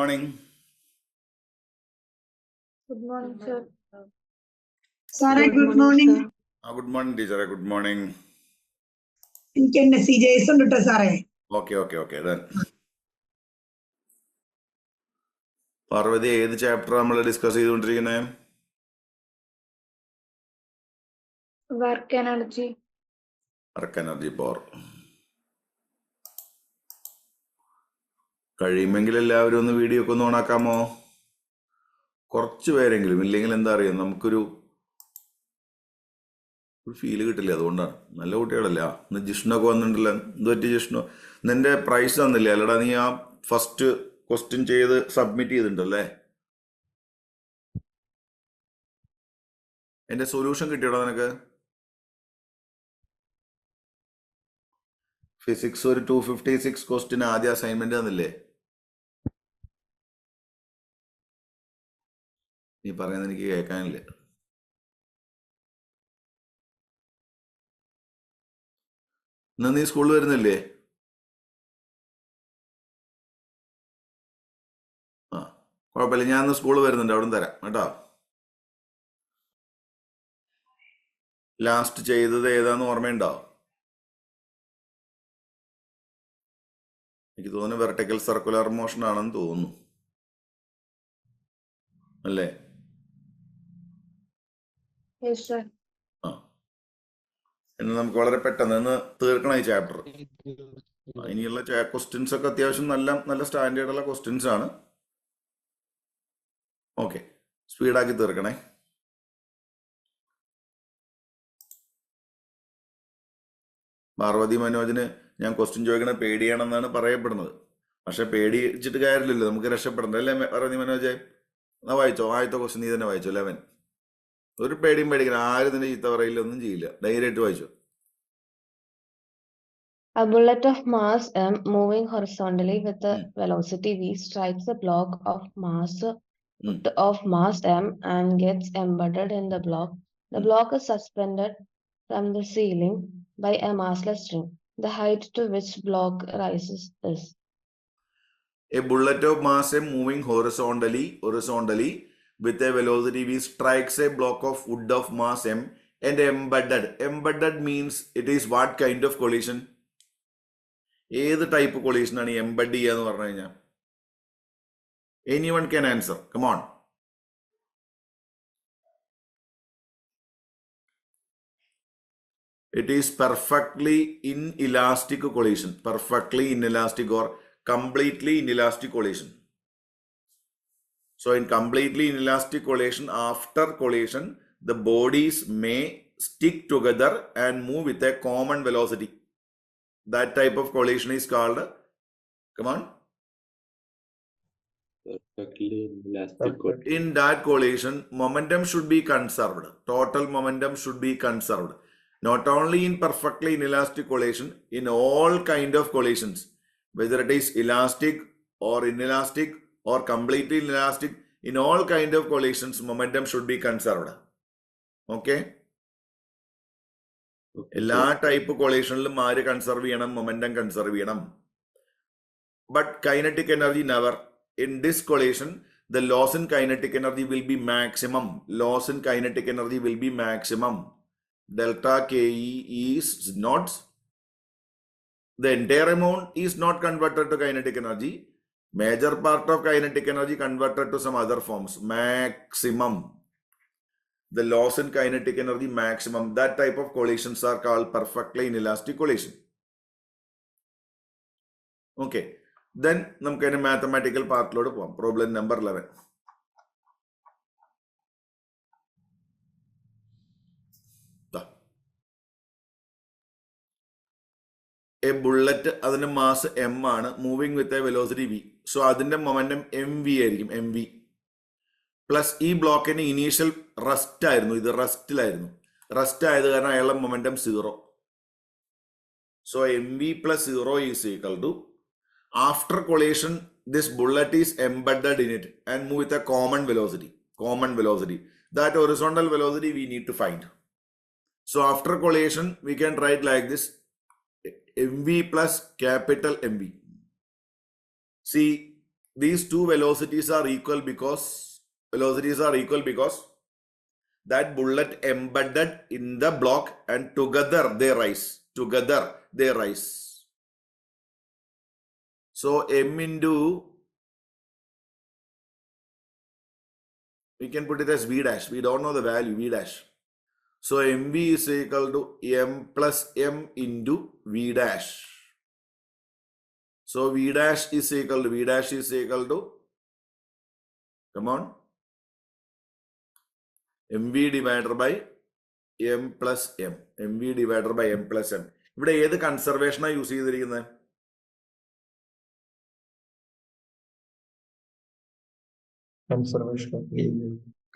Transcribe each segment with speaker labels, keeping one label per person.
Speaker 1: morning.
Speaker 2: Good morning, sir.
Speaker 3: Sorry, good morning.
Speaker 1: Good morning, teacher. Good morning.
Speaker 3: എനിക്ക് എന്നെ CJS ഉണ്ട് ട്ടോ സാറേ.
Speaker 1: Okay. Then. പാർവതി ഏത് ചാപ്റ്റർ നമ്മൾ ഡിസ്കസ് ചെയ്തുകൊണ്ടിരിക്കുന്നത്?
Speaker 2: Work energy.
Speaker 1: Work energy power. കഴിയുമെങ്കിൽ എല്ലാവരും ഒന്ന് വീഡിയോ ഒക്കെ ഒന്ന് ഓണാക്കാമോ? കുറച്ച് പേരെങ്കിലും, ഇല്ലെങ്കിൽ എന്താ അറിയാം, നമുക്കൊരു ഫീല് കിട്ടില്ല. അതുകൊണ്ടാണ്. നല്ല കുട്ടികളല്ല. ഇന്ന് ജിഷ്ണൊക്കെ വന്നിട്ടുണ്ടല്ലോ. എന്ത് പറ്റി ജിഷ്ണു? നിന്റെ പ്രൈസ് തന്നില്ല അല്ലടാ? നീ ആ ഫസ്റ്റ് ക്വസ്റ്റ്യൻ ചെയ്ത് സബ്മിറ്റ് ചെയ്തിട്ടുണ്ടല്ലേ? എന്റെ സൊല്യൂഷൻ കിട്ടിയോടാ നിനക്ക്? ഫിസിക്സ് ഒരു 256 ക്വസ്റ്റ്യൻ ആദ്യ അസൈൻമെന്റ് തന്നില്ലേ? നീ പറയുന്നത് എനിക്ക് കേൾക്കാനില്ല. ഇന്ന് നീ സ്കൂളിൽ വരുന്നില്ലേ? ആ കുഴപ്പമില്ല, ഞാൻ ഇന്ന് സ്കൂളിൽ വരുന്നുണ്ട്, അവിടെ തരാം കേട്ടോ. ലാസ്റ്റ് ചെയ്തത് ഏതാന്ന് ഓർമ്മയുണ്ടോ? എനിക്ക് തോന്നുന്നു വെർട്ടിക്കൽ സർക്കുലർ മോഷൻ ആണെന്ന് തോന്നുന്നു, അല്ലേ?
Speaker 2: Yes, sir.
Speaker 1: ആ, ഇന്ന് നമുക്ക് വളരെ പെട്ടെന്ന് ഇന്ന് തീർക്കണം ഈ ചാപ്റ്റർ. ഇനിയുള്ള ക്വസ്റ്റ്യൻസ് ഒക്കെ അത്യാവശ്യം നല്ല സ്റ്റാൻഡേർഡുള്ള ക്വസ്റ്റ്യൻസ് ആണ്. ഓക്കെ, സ്പീഡാക്കി തീർക്കണേ. പാർവതി മനോജിന് ഞാൻ ക്വസ്റ്റ്യൻ ചോദിക്കണ പേടിയാണെന്നാണ് പറയപ്പെടുന്നത്. പക്ഷെ പേടിച്ചിട്ട് കാര്യമില്ലല്ലോ, നമുക്ക് രക്ഷപ്പെടണ്ടേ അല്ലേ പാർവതി മനോജ്? എന്നാ വായിച്ചോ, ആദ്യത്തെ ക്വസ്റ്റ്യൻ നീ തന്നെ വായിച്ചോ. 11. ഒരു പേടിയും പേടിക്കണം, ആരും നിന്റെ ചീത്ത പറയില്ല, ഒന്നും ചെയ്യില്ല. ധൈര്യമായിട്ട് വായിച്ചോ.
Speaker 4: A bullet of mass m moving horizontally with a velocity v strikes a block of mass m and gets embedded in the block. The block is suspended from the ceiling by a massless string. The height to which block rises is.
Speaker 1: A bullet of mass m moving horizontally with a velocity v strikes a block of wood of mass m and embedded means it is what kind of collision? ഏത് type collision ആണ് embed ചെയ്യുക എന്ന് പറഞ്ഞു കഴിഞ്ഞാൽ? Anyone can answer, come on. It is perfectly inelastic collision, perfectly inelastic or completely inelastic collision. So in completely inelastic collision, after collision, the bodies may stick together and move with a common velocity. That type of collision is called, come on.
Speaker 5: Perfectly inelastic.
Speaker 1: In that collision, momentum should be conserved. Total momentum should be conserved. Not only in perfectly inelastic collision, in all kind of collisions, whether it is elastic or inelastic or completely inelastic, in all kind of collisions, momentum should be conserved. Okay? എല്ലാ type കൊളീഷനിലും ആര് conserve ചെയ്യണം? Momentum conserve ചെയ്യണം. But kinetic energy never. In this collision the loss in kinetic energy will be maximum. Loss in kinetic energy will be maximum. Delta Ke is not, the entire amount is not converted to kinetic energy. Major part of kinetic energy converted to some other forms. Maximum. The loss in kinetic energy maximum. That type of collisions are called perfectly inelastic collision. Okay. Then നമുക്ക് അതിന്റെ mathematical പാർട്ടിലോട്ട് പോവാം. Problem number 11. A bullet, അതിന്റെ mass m ആണ്, moving with a velocity v. So അതിന്റെ momentum mv ആയിരിക്കും, mv. Plus ഈ ബ്ലോക്കിന് initial rest ആയിരുന്നു, ഇത് റെസ്റ്റിലായിരുന്നു. റെസ്റ്റ് ആയത് കാരണം അയാളുടെ momentum 0. So mv plus 0 is equal to, after collision this bullet is embedded in it and move with a common velocity. That horizontal velocity we need to find. So after collision we can write like this, mv plus capital mv. See, these two velocities are equal because that bullet embedded in the block and together they rise. So m into, we can put it as v dash. We don't know the value v dash. So mv is equal to m plus m into v dash. So v dash is equal to, come on, mv divided by m plus m. ഇവിടെ ഏത് കൺസർവേഷനാണ് use ചെയ്തിരിക്കുന്നത്?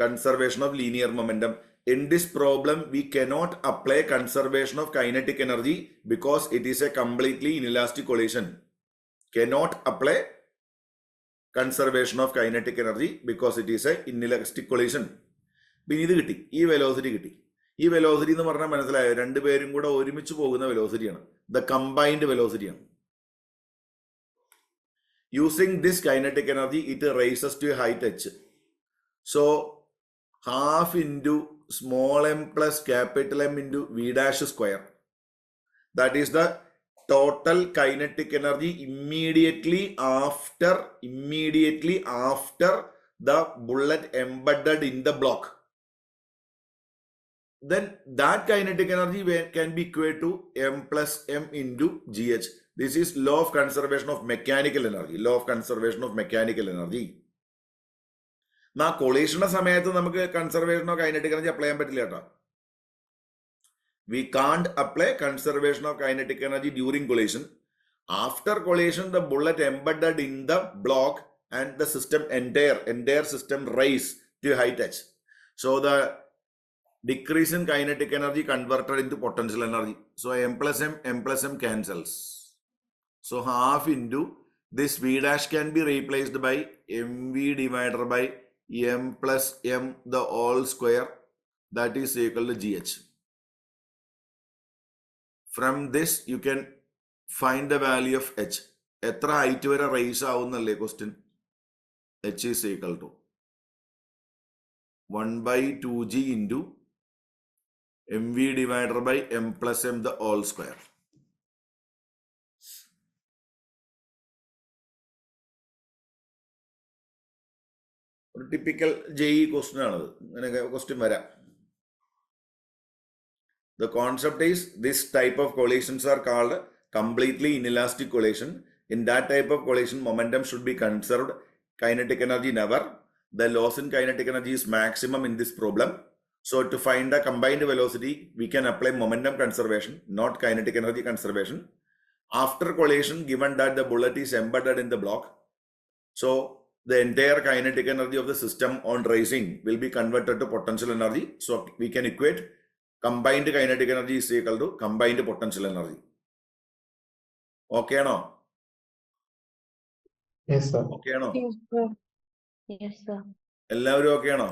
Speaker 1: Conservation of linear momentum. In this problem, we cannot apply conservation of kinetic energy because it is a completely inelastic collision. Cannot apply conservation of kinetic energy because it is a inelastic collision. പിന്നെ ഇത് കിട്ടി, ഈ velocity കിട്ടി. ഈ velocity എന്ന് പറഞ്ഞാൽ മനസ്സിലായോ? രണ്ടുപേരും കൂടെ ഒരുമിച്ച് പോകുന്ന വെലോസിറ്റിയാണ്. ദ കമ്പൈൻഡ് വെലോസിറ്റിയാണ്. Using this kinetic energy, it raises to a height h. So half into small m plus capital M into v dash square. That is the total kinetic energy immediately after the bullet embedded in the block. Then that kinetic energy can be equal to m plus m into gh. This is law of conservation of mechanical energy. നാ കൊളീഷന്റെ സമയത്ത് നമുക്ക് conservation of kinetic energy apply ചെയ്യാൻ പറ്റില്ല കേട്ടോ. We can't apply conservation of kinetic energy during collision. After collision, the bullet embedded in the block and the system entire system rise to height h. So the decrease in kinetic energy converted into potential energy. So m plus m cancels. So half into this v dash can be replaced by mv divided by m plus m the whole square, that is equal to gh. From this you can find the value of h. എത്ര height വരെ rise ആവുന്നല്ലേ question? h is equal to 1/2g into mv divided by m plus m the whole square. ഒരു typical JEE question ആണത്. അങ്ങനെ question വരാം. The concept is this type of collisions are called completely inelastic collision. In that type of collision, momentum should be conserved. Kinetic energy never. The loss in kinetic energy is maximum in this problem. So to find the combined velocity, we can apply momentum conservation, not kinetic energy conservation. After collision, given that the bullet is embedded in the block, so the entire kinetic energy of the system on rising will be converted to potential energy. So we can equate combined kinetic energy is equal to combined potential energy. Okay no?
Speaker 5: Yes, sir.
Speaker 1: Okay no?
Speaker 2: Yes, sir.
Speaker 4: Yes, sir.
Speaker 1: എല്ലാവരും okay ആണോ?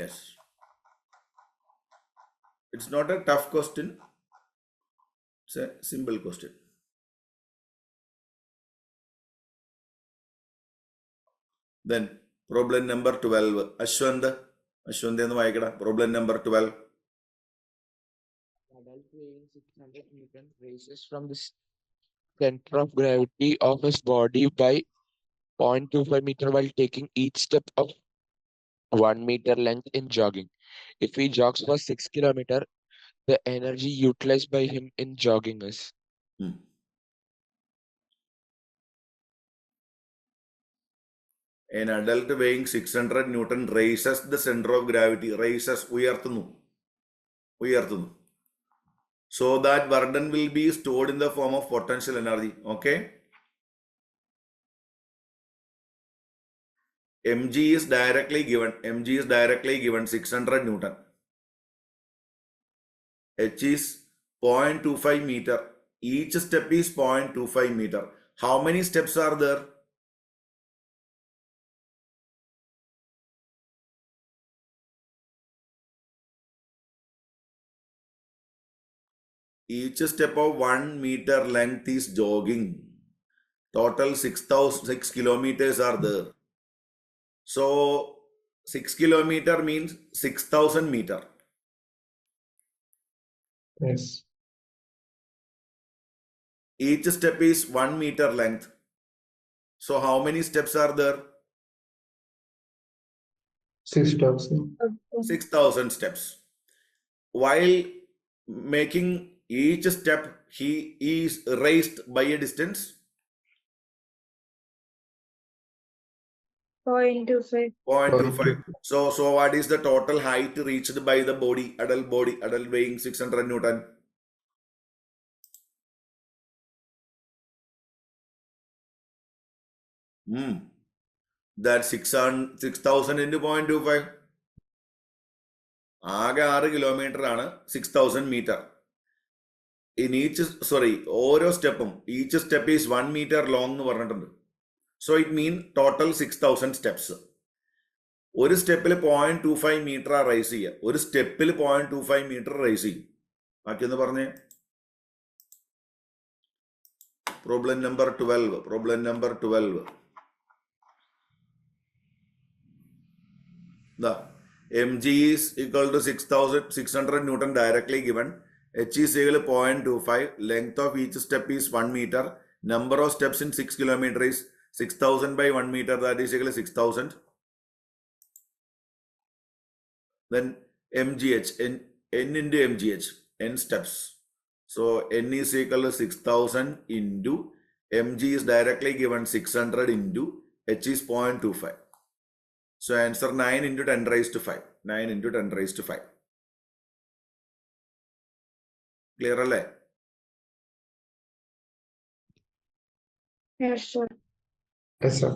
Speaker 1: Yes. It's not a tough question. It's a simple question. Then problem number 12. Ashwant എന്ന് വായിക്കടാ. Problem number 12.
Speaker 6: Adult weighing 600 Newton raises from the center of gravity of his body by 0.25 meter while taking each step of 1 meter length in jogging. If he jogs for 6 kilometers, the energy utilized by him in jogging is.
Speaker 1: An adult weighing 600 Newton raises the center of gravity. Raises, ഉയർത്തുന്നു. So that burden will be stored in the form of potential energy. Okay. mg is directly given 600 Newton. H is 0.25 meter. Each step is 0.25 meter. How many steps are there? each step of 1 meter length is jogging. Total 6 kilometers are there. So 6 kilometer means 6,000 meter.
Speaker 5: Yes.
Speaker 1: Each step is 1 meter length. So how many steps are there?
Speaker 5: 6,000.
Speaker 1: 6,000 steps. While making each step, he is raised by a distance
Speaker 2: 0.25.
Speaker 1: 0.25. So what is the total height reached by the adult weighing 600 Newton? That 6,000 into 0.25. ആകെ 6 kilometre ആണ് 6,000 metre. In ഓരോ സ്റ്റെപ്പും each step is 1 metre long എന്ന് പറഞ്ഞിട്ടുണ്ട്. So it mean total 6,000 steps. ഒരു സ്റ്റെപ്പിൽ 0.25 metre raise ചെയ്യുക. ഒരു സ്റ്റെപ്പിൽ 0.25 മീറ്റർ റൈസ് ചെയ്യും. ബാക്കിയൊന്ന് പറഞ്ഞേ. Problem number 12. mg is equal to 6,600 Newton directly given. H is equal to 0.25. Length of each step is 1 meter. Number of steps in 6 kilometer is 6,000 by 1 meter. That is equal to 6,000. Then mgh, n into mgh, n steps. So n is equal to 6,000 into mg is directly given 600 into h is 0.25. So answer 9 into 10 raised to 5. 9 into 10 raised to 5. Clear alle?
Speaker 2: Yes, sir.
Speaker 5: Yes, sir.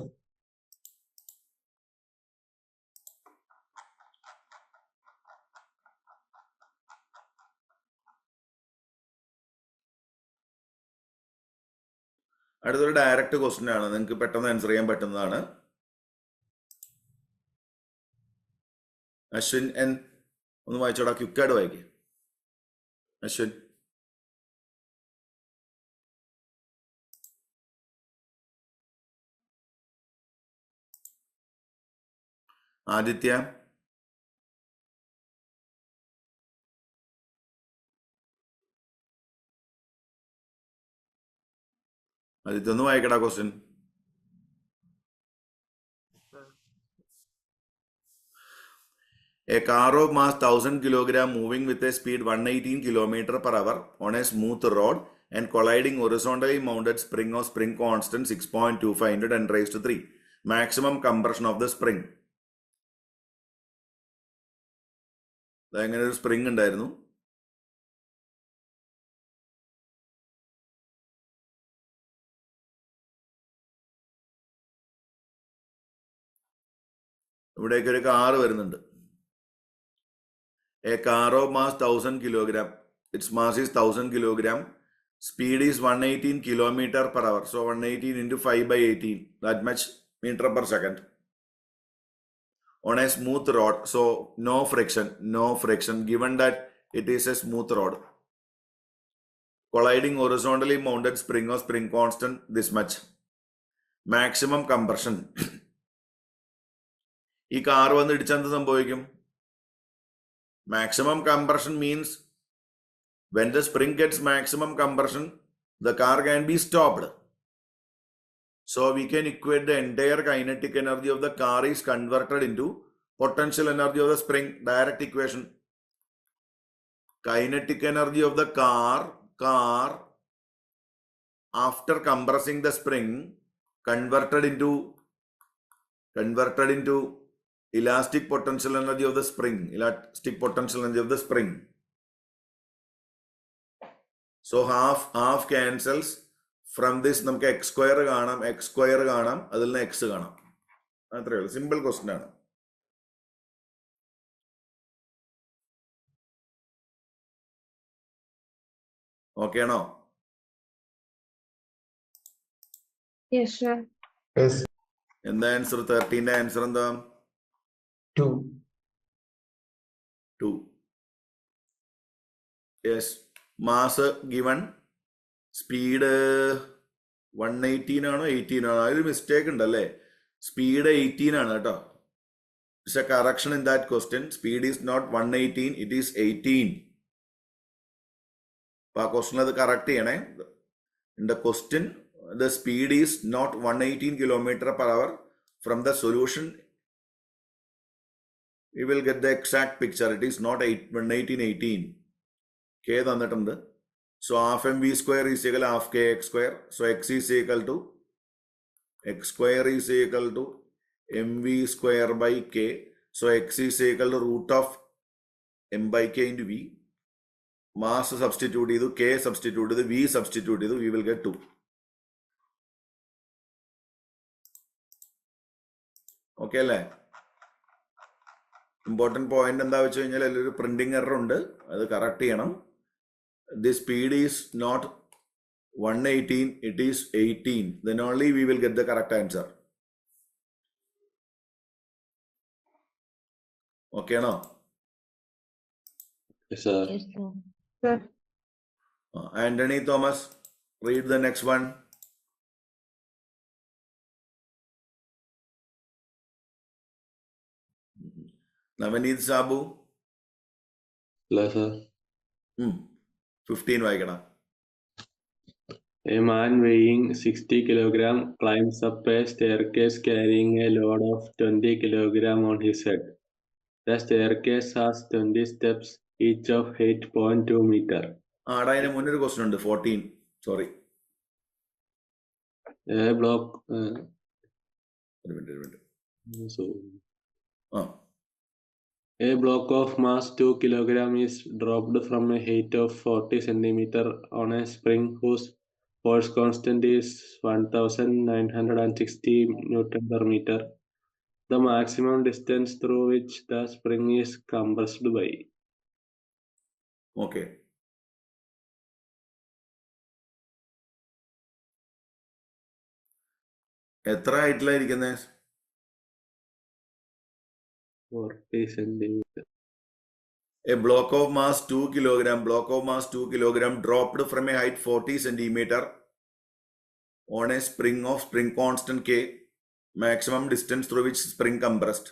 Speaker 1: അടുത്തൊരു direct question ആണ്. നിങ്ങൾക്ക് പെട്ടെന്ന് answer ചെയ്യാൻ പറ്റുന്നതാണ്. Ashwin N ഒന്ന് വായിച്ചോടാ, ക്വിക്കായിട്ട് വായിക്കേ അശ്വിൻ. ആദിത്യ, ഒന്ന് വായിക്കടാ question. A car of mass 1000 kg moving with a speed 118 km per hour on a smooth road and colliding horizontally mounted spring of spring constant 6.25 into 10 raised to 3. Maximum compression of the spring. അങ്ങനെ ഒരു spring ഉണ്ടായിരുന്നു. ഇവിടേക്ക് ഒരു car വരുന്നുണ്ട്. A car of mass 1000 kg. Its mass is 1000 kg. Speed is 118 km per hour. So 118 into 5 by 18. That much meter per second. On a smooth road. So no friction. Given that it is a smooth road. Colliding horizontally mounted spring or spring constant this much. Maximum compression. ഈ car വന്ന് ഇടിച്ചെന്ത് സംഭവിക്കും? Maximum compression means when the spring gets maximum compression, the car can be stopped. So we can equate the entire kinetic energy of the car is converted into potential energy of the spring. Direct equation. Kinetic energy of the car after compressing the spring converted into elastic potential energy of the spring. So half cancels. From this നമുക്ക് x square കാണാം, അതിൽ നിന്ന് x കാണാം. അത്രയേ ഉള്ളൂ. Simple question ആണ്. Okay ആണോ?
Speaker 2: Yes, sir.
Speaker 5: Yes.
Speaker 1: എന്താ ആൻസർ? 13ന്റെ ആൻസർ എന്താ?
Speaker 5: 2.
Speaker 1: Yes. മാസ് ഗിവൺ സ്പീഡ് 118 ആണോ 18 ആണോ അതിൽ മിസ്റ്റേക്ക് ഉണ്ടല്ലേ സ്പീഡ് 18 ആണ് കേട്ടോ it's a correction in that question speed is not 118 it is 18 അപ്പൊ ആ ക്വസ്റ്റ്യൻ അത് കറക്റ്റ് ചെയ്യണേ in the question the speed is not 118 kilometer per hour from the solution we will get the exact picture it is not 118 k തന്നിട്ടുണ്ട് so half mv square is equal to half kx square so x is equal to x square is equal to mv square by k so x is equal to root of m by k into v mass substitute ചെയ്തു k substitute ചെയ്തു v substitute ചെയ്തു we will get 2 okay അല്ലേ important point എന്താ വെച്ച് കഴിഞ്ഞാൽ അതിലൊരു printing error ഉണ്ട് അത് കറക്റ്റ് ചെയ്യണം the speed is not 118 it is 18 then only we will get the correct answer okay ആണോ
Speaker 5: Yes, sir.
Speaker 4: Yes, sir.
Speaker 2: Sir.
Speaker 1: Antony Thomas read the next one Navaneeth Sabu
Speaker 5: Hello, sir.
Speaker 1: 15 വായിക്കണം
Speaker 5: A man weighing 60 kilogram climbs up a staircase carrying a load of 20 kilogram on his head. The staircase has 20 steps, each of 8.2 meter.
Speaker 1: ആടാ അതിന് മുന്നേ ഒരു question ഉണ്ട് 14 sorry
Speaker 5: A block.
Speaker 1: ഒരു minute
Speaker 5: So,
Speaker 1: ആ
Speaker 5: a block of mass 2 kilogram is dropped from a height of 40 centimeter on a spring whose force constant is 1960 Newton per meter. The maximum distance through which the spring is compressed by.
Speaker 1: Okay എത്ര ഹൈറ്റിലായിരിക്കുന്നത്
Speaker 5: 40 centimeter.
Speaker 1: A block of mass 2 kilogram, dropped from a height 40 centimeter on a spring of spring constant K, maximum distance through which spring compressed.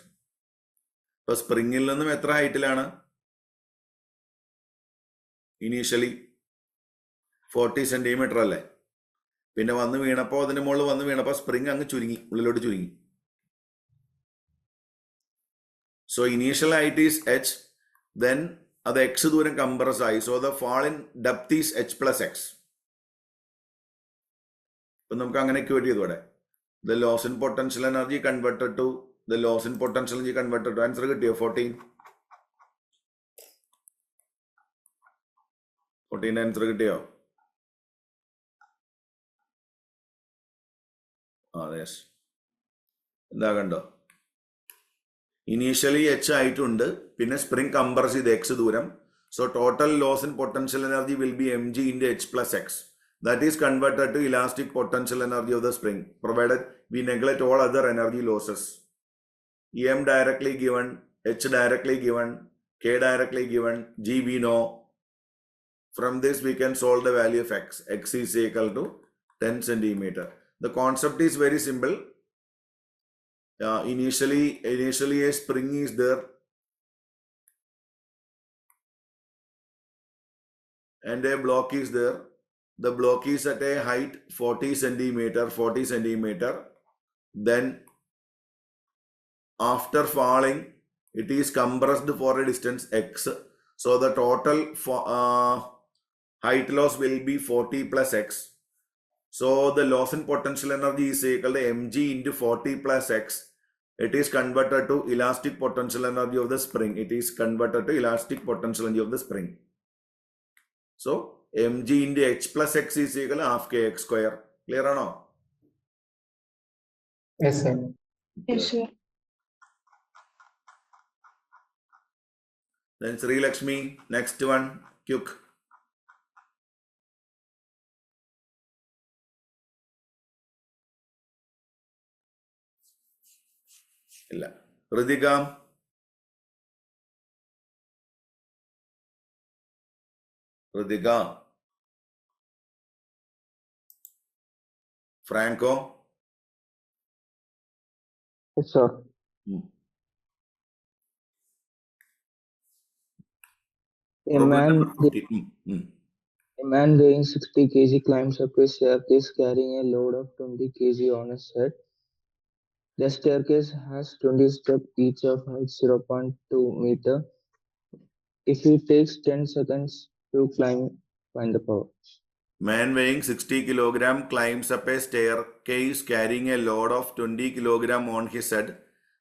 Speaker 1: ഇപ്പൊ സ്പ്രിങ്ങിൽ നിന്നും എത്ര ഹൈറ്റിലാണ് initially 40 centimetre അല്ലേ പിന്നെ വന്ന് വീണപ്പോ അതിന്റെ മുകളിൽ വന്ന് വീണപ്പോ സ്പ്രിങ് അങ്ങ് ചുരുങ്ങി ഉള്ളിലോട്ട് ചുരുങ്ങി so initial height is h then അത് x ദൂരം കംപ്രസ് ആയി so the fall in depth is h plus x ഇപ്പൊ നമുക്ക് അങ്ങനെ ഇക്വേറ്റ് ചെയ്തു ഇവിടെ the loss in potential energy converted to answer കിട്ടിയോ 14 ആൻസർ കിട്ടിയോ യെസ് എന്താ കണ്ടോ ഇനീഷ്യലി h ആയിട്ടുണ്ട് പിന്നെ സ്പ്രിംഗ് കംപ്രസ് ചെയ്ത് x ദൂരം so total loss in potential energy will be mg into h plus x that is converted to elastic potential energy of the spring provided we neglect all other energy losses m directly given h directly given k directly given g we know from this we can solve the value of x is equal to 10 centimeter the concept is very simple initially a spring is there and a block is there the block is at a height 40 centimeter then after falling it is compressed for a distance x so the total height loss will be 40 plus x so the loss in potential energy is equal to mg into 40 plus x it is converted to elastic potential energy of the spring so mg into h plus x is equal to half kx square clear or no
Speaker 5: Yes, sir.
Speaker 2: Yes, sir.
Speaker 1: then Sri Lakshmi next one quick ഇല്ല Ritika Ritika. Franco.
Speaker 7: Yes, sir. A
Speaker 1: Problem
Speaker 7: man,
Speaker 1: number 15.
Speaker 7: a man weighing 60 kg climbs up a staircase carrying a load of 20 kg on his head. The staircase has 20 steps, each of height 0.2 meter. If he takes 10 seconds to climb, find the power.
Speaker 1: Man weighing 60 kilogram climbs up a staircase carrying a load of 20 kilogram on his head.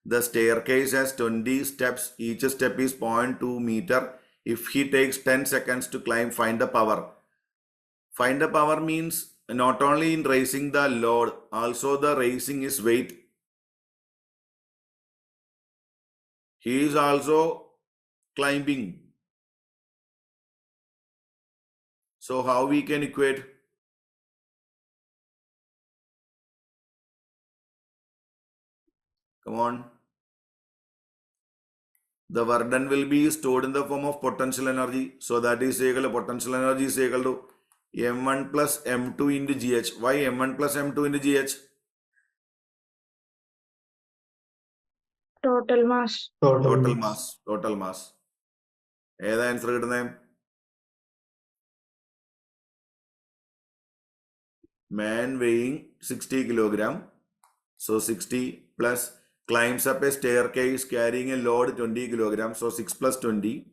Speaker 1: The staircase has 20 steps. Each step is 0.2 meter. If he takes 10 seconds to climb, find the power. Find the power means not only in raising the load, also the raising his weight. He is also climbing. So how we can equate? Come on. The work done will be stored in the form of potential energy. So that is equal to potential energy is equal to M1 plus M2 into GH. Why M1 plus M2 into GH?
Speaker 2: Total mass.
Speaker 1: Total mass. Total mass. ഏതാ answer കിട്ടുന്നത്? Man weighing 60 kilogram. So 60 plus climbs up a staircase carrying a load 20 kilogram. So 6 plus 20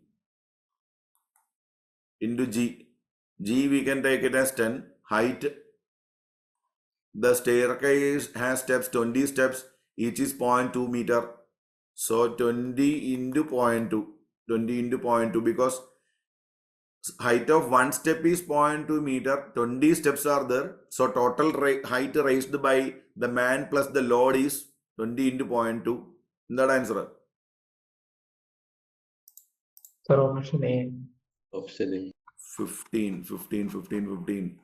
Speaker 1: into G. G we can take it as 10. Height. The staircase has steps, 20 steps. Each is 0.2 meter. So 20 into 0.2. 20 into 0.2 because height of one step is 0.2 meter. 20 steps are there. So total height raised by the man plus the load is 20 into 0.2. That answer.
Speaker 7: Sir, option A.
Speaker 5: Option A.
Speaker 1: 15.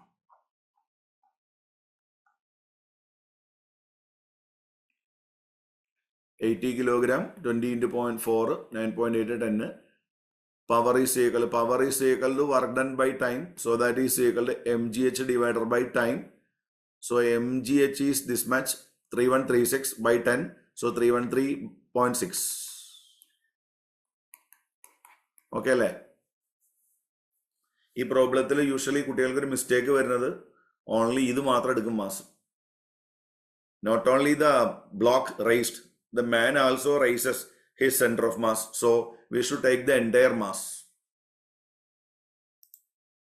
Speaker 1: 80 kilogram, 20 into 0.4, 9.8 10. Power is equal to work done by time. So that is equal to mgh divided by time. So mgh is this much, 3136 by 10. So 313.6. Okay അല്ലേ? ഈ പ്രോബ്ലത്തിൽ usually കുട്ടികൾക്ക് ഒരു mistake വരുന്നത് only ഇത് മാത്രം എടുക്കും mass. Not only the block raised, the man also rises his centre of mass. So we should take the entire mass.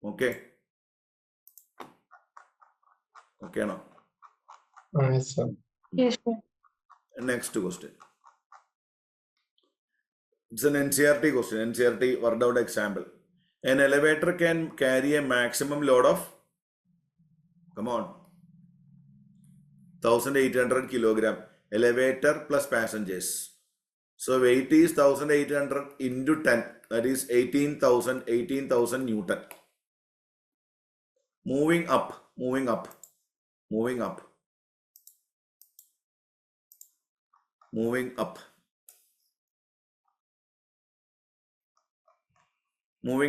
Speaker 1: Okay. Okay now.
Speaker 7: Yes, sir.
Speaker 2: Yes, sir.
Speaker 1: Next question. It's an NCERT question. NCERT worked out example. An elevator can carry a maximum load of, come on, 1800 kilogram. Elevator plus passengers. So weight is 1800 into 10. That is 18,000 Newton. Moving up. Moving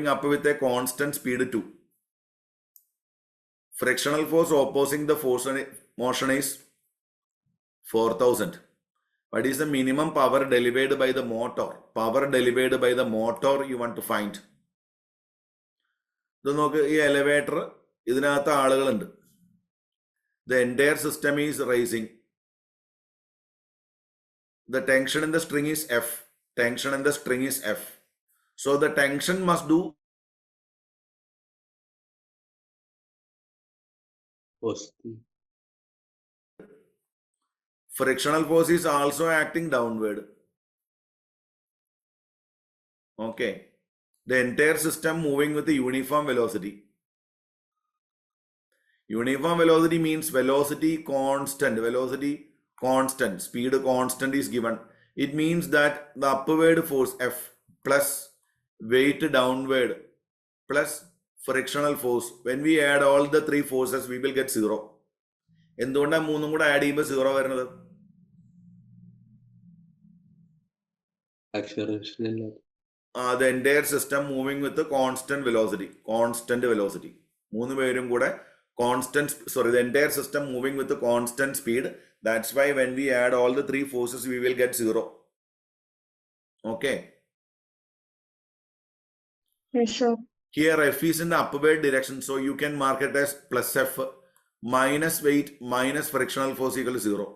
Speaker 1: up with a constant speed 2. Frictional force opposing the force motion is 4000. What is the minimum power delivered by the motor? Power delivered by the motor you want to find. ഇത് നോക്ക്, ഈ elevator ഇതിനകത്ത് ആളുകളുണ്ട്. The entire system is rising. The tension in the string is F. Tension in the string is F. So the tension must do
Speaker 5: Positive.
Speaker 1: frictional force is also acting downward. Okay. The entire system moving with a uniform velocity. Uniform velocity means velocity constant. Speed constant is given. It means that the upward force F plus weight downward plus frictional force. When we add all the three forces, we will get 0. എന്തുകൊണ്ടാണ് മൂന്നും കൂടെ add ചെയ്യുമ്പോൾ 0 വരുന്നത്?
Speaker 5: Acceleration.
Speaker 1: the entire system moving with the constant velocity. മൂന്ന് പേരും കൂടെ the entire system moving with the constant speed. That's why when we add all the three forces, we will get 0. Okay.
Speaker 2: Yes, sir.
Speaker 1: Here F is in the upward direction, so you can mark it as plus F minus weight minus frictional force equal to 0.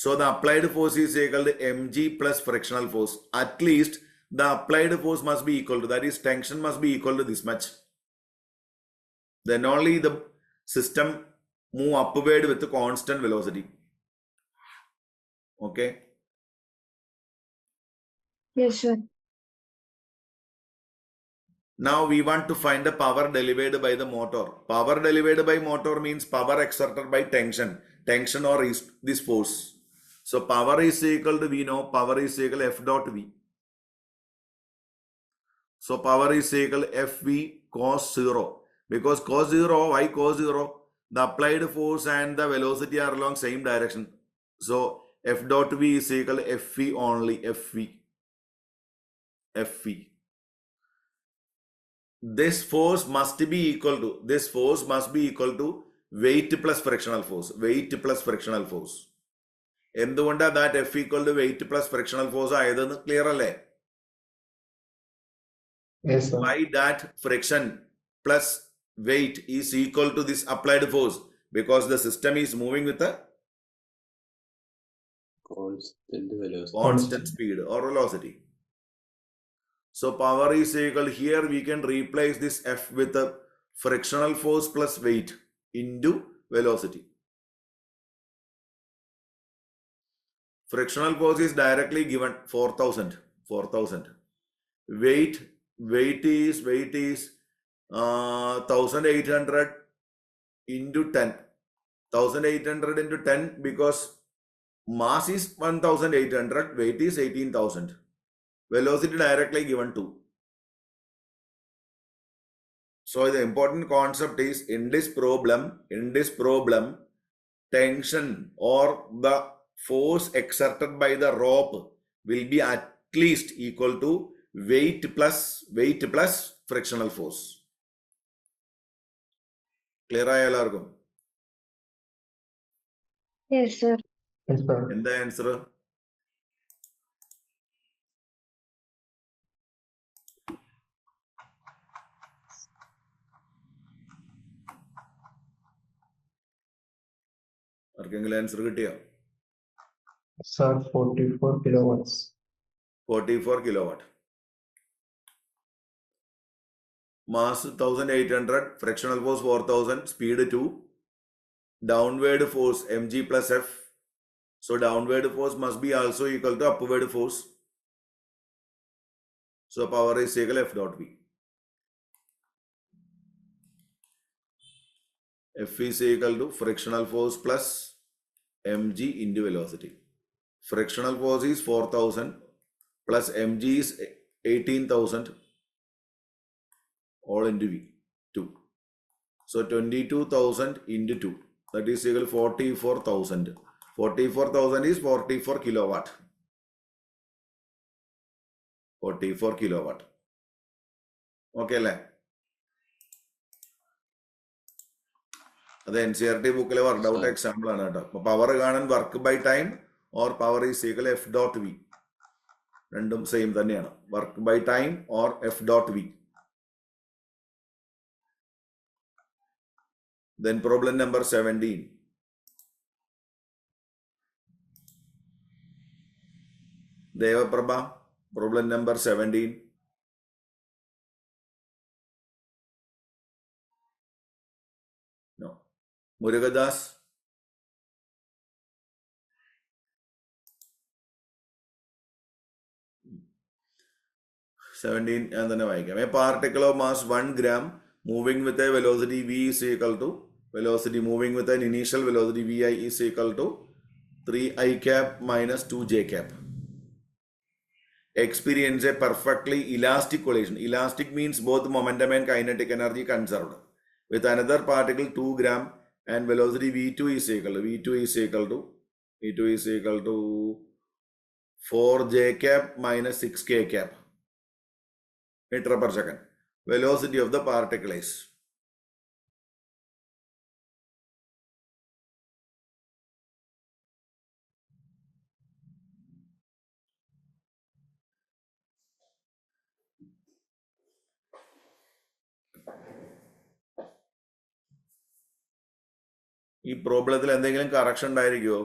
Speaker 1: So the applied force is equal to mg plus frictional force. At least the applied force must be equal to, that is, tension must be equal to this much. Then only the system move upward with the constant velocity. Okay.
Speaker 2: Yes, sir.
Speaker 1: Now we want to find the power delivered by the motor. Power delivered by motor means power exerted by tension or is this force. So power is equal to, we know power is equal to F dot V. So power is equal to Fv cos 0. Because cos 0, why cos 0? The applied force and the velocity are along same direction. So F dot V is equal to Fv only, Fv. This force must be equal to, weight plus frictional force. എന്തുകൊണ്ടാ that F equal to weight plus frictional force ആയതെന്ന് clear അല്ലേ?
Speaker 7: Yes, sir.
Speaker 1: Why that friction plus weight is equal to this applied force? Because the system is moving with a
Speaker 5: Constant velocity.
Speaker 1: constant speed or velocity. So power is equal, here we can replace this F with a frictional force plus weight into velocity. Frictional force is directly given 4,000. Weight is 1800 into 10. 1800 into 10 because mass is 1800, weight is 18,000. Velocity directly given 2. So the important concept is in this problem, tension or the force exerted by the rope will be at least equal to weight plus frictional force. Clear ആയ എല്ലാവർക്കും?
Speaker 2: Yes, sir.
Speaker 7: Yes, sir.
Speaker 1: എന്താ answer? ആർക്കെങ്കിലും answer കിട്ടിയോ?
Speaker 7: Sir, 44 kilowatts.
Speaker 1: 44 kilowatt. Mass 1800, frictional force 4000, speed 2, downward force mg plus F. So downward force must be also equal to upward force. So power is equal to F dot V. F is equal to frictional force plus mg into velocity. Frictional force is 4000 plus mg is 18,000 all into V, 2. So 22,000 into 2, that is equal to 44,000. 44,000 is 44 kilowatt. 44 kilowatt. Okay, അല്ലേ? അത് NCERT ബുക്കിലെ work out example ആണ് കേട്ടോ. അപ്പൊ power കാണാൻ work by time or power is equal F dot V. രണ്ടും same തന്നെയാണ്. Work by time or F dot V. Then problem number 17. Devaprabha, problem number 17. No. Murugadas. And then a particle of mass 1 gram moving with a velocity v is equal to velocity moving with an initial velocity vi is equal to 3i cap minus 2j cap. Experience a perfectly elastic collision. Elastic means both momentum and kinetic energy conserved with another particle 2 gram and velocity v2 is equal to 4j cap minus 6k cap. meter per second. Velocity of the particle is. ഈ പ്രോബ്ലത്തിൽ എന്തെങ്കിലും correction ഉണ്ടായിരിക്കുമോ?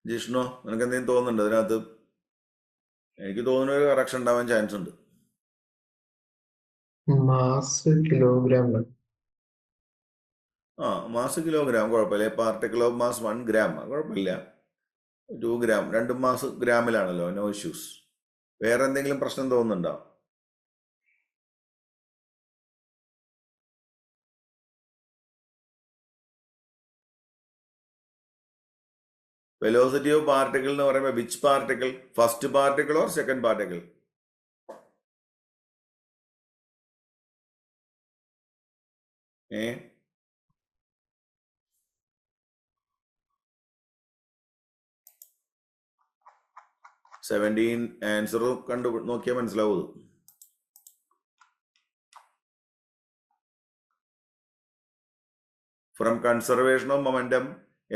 Speaker 1: Jishnu, നിനക്ക് എന്തെങ്കിലും തോന്നുന്നുണ്ട് അതിനകത്ത്? എനിക്ക് തോന്നുന്ന ഒരു correction ഉണ്ടാവാൻ ചാൻസ് ഉണ്ട്.
Speaker 8: Mass kilogram.
Speaker 1: മാസ് കിലോഗ്രാം കുഴപ്പമില്ല. പാർട്ടിക്കിൾ ഓഫ് മാസ് 1 gram കുഴപ്പമില്ല. 2 gram രണ്ടും മാസ് ഗ്രാമിലാണല്ലോ, നോ ഇഷ്യൂസ്. വേറെ എന്തെങ്കിലും പ്രശ്നം തോന്നുന്നുണ്ടോ? വെലോസിറ്റി ഓഫ് പാർട്ടിക്കിൾ എന്ന് പറയുമ്പോൾ which particle? First particle or second particle? ഏ 17 ആൻസർ കണ്ടു നോക്കിയാൽ മനസ്സിലാവൂ. From conservation of momentum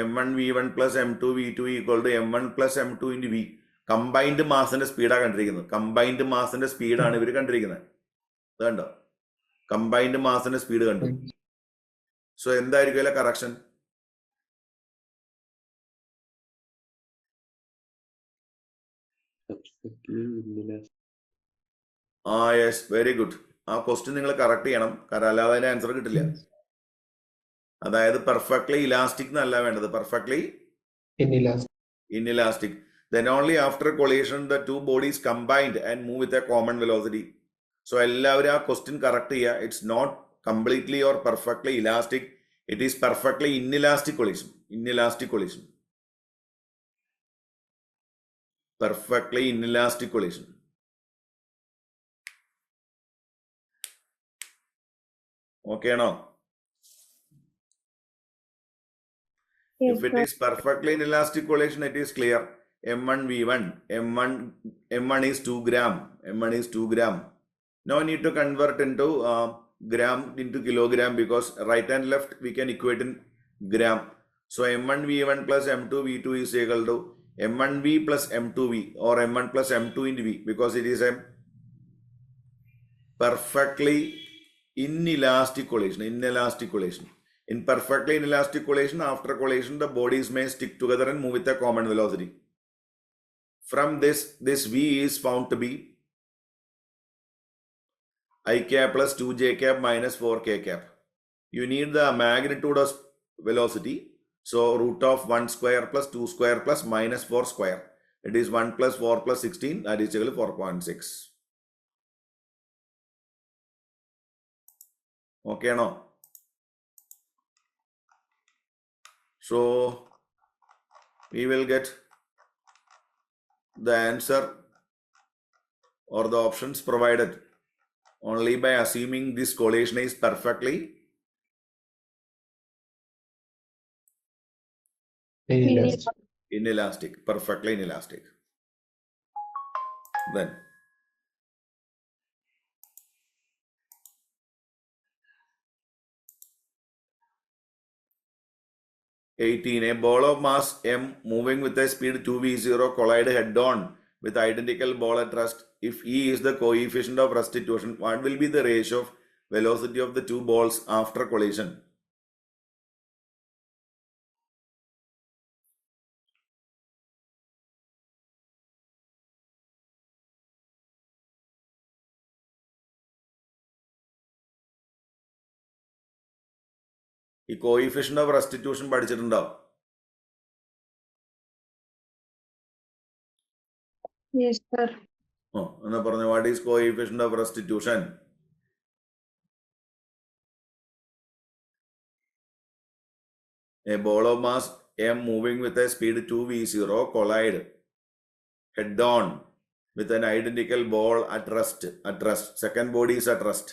Speaker 1: m1 v1 plus m2 v2 equal to m1 plus m2 into v. Combined മാസിന്റെ സ്പീഡാണ് കണ്ടിരിക്കുന്നത്. കമ്പൈൻഡ് മാസിന്റെ സ്പീഡാണ് ഇവർ കണ്ടിരിക്കുന്നത്. അതുകൊണ്ടോ കമ്പൈൻഡ് മാസിന്റെ സ്പീഡ് കണ്ടു. സോ എന്തായിരിക്കും അല്ലെ കറക്ഷൻ? Yes, very good. ആ ക്വസ്റ്റ്യൻ നിങ്ങൾ കറക്റ്റ് ചെയ്യണം, കാരണം അല്ലാതെ അതിന്റെ ആൻസർ കിട്ടില്ല. അതായത് പെർഫെക്റ്റ്ലി ഇലാസ്റ്റിക് എന്നല്ല വേണ്ടത്, perfectly inelastic. Then only after collision the two bodies combined and move with a common velocity. So എല്ലാവരും ആ ക്വസ്റ്റ്യൻ കറക്റ്റ് ചെയ്യുക. It's not completely or perfectly elastic, it is perfectly inelastic collision. Inelastic collision. Perfectly inelastic collision. Okay, no?
Speaker 2: Yes,
Speaker 1: If it
Speaker 2: sir.
Speaker 1: is perfectly inelastic collision, it is clear. M1 V1, M1 is 2 gram. M1 is 2 gram. No need to convert into gram into kilogram, because right and left we can equate in gram. So M1 V1 plus M2 V2 is equal to M1V plus M2V, or M1 plus M2 into V, because it is a perfectly inelastic collision. Inelastic collision. In perfectly inelastic collision, after collision, the bodies may stick together and move with a common velocity. From this V is found to be I cap plus 2j cap minus 4k cap. You need the magnitude of velocity. So root of 1 square plus 2 square plus minus 4 square. It is 1 plus 4 plus 16, that is equal to 4.6. Okay, no? So we will get the answer or the options provided only by assuming this collision is perfectly inelastic, perfectly inelastic. Then a ball of mass m moving with a speed 2v0 collide head-on with identical ball at rest. If E is the coefficient of restitution, what will be the ratio of velocity of the two balls after collision? ഈ coefficient of restitution പഠിച്ചിട്ടുണ്ടോ?
Speaker 2: Yes, sir.
Speaker 1: എന്നാ പറഞ്ഞു, what is coefficient of restitution? A ball of mass m moving with a speed 2v0 collide head-on with an identical ball at rest. Second body is at rest.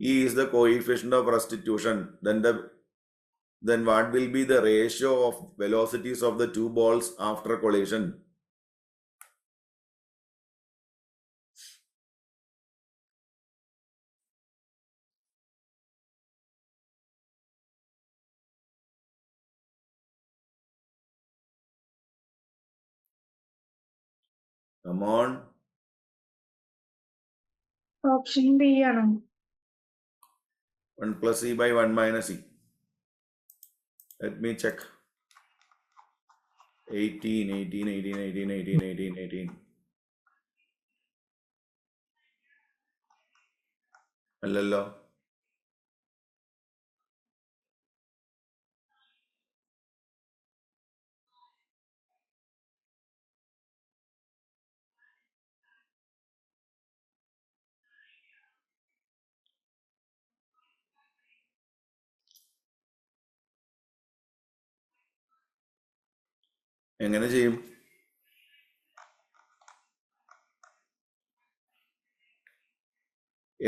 Speaker 1: E is the coefficient of restitution. Then the then what will be the ratio of velocities of the two balls after collision? Come on.
Speaker 2: Option B ആണോ?
Speaker 1: 1 plus e by 1 minus e. Let me check. 18, 18, 18, 18, 18, 18, 18. അല്ലല്ലോ. എങ്ങനെ ചെയ്യും?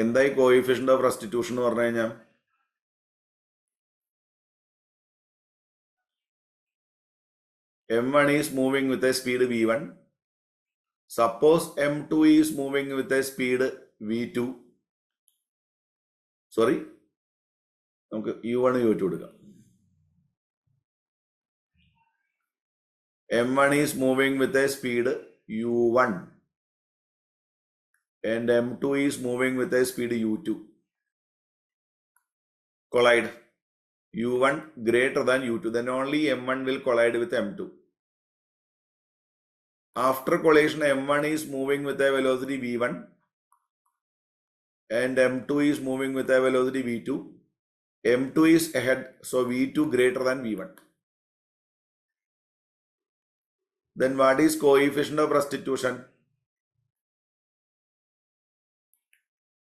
Speaker 1: എന്തായി coefficient of restitution എന്ന് പറഞ്ഞു കഴിഞ്ഞാൽ? M1 is moving with a speed V1. Suppose M2 is moving with a speed V2. Sorry, നമുക്ക് U1 U2 എടുക്കാം. M1 is moving with a speed U1 and M2 is moving with a speed U2. Collide. U1 greater than U2, then only M1 will collide with M2. After collision, M1 is moving with a velocity V1 and M2 is moving with a velocity V2. M2 is ahead, so V2 greater than V1. Then what is coefficient of restitution?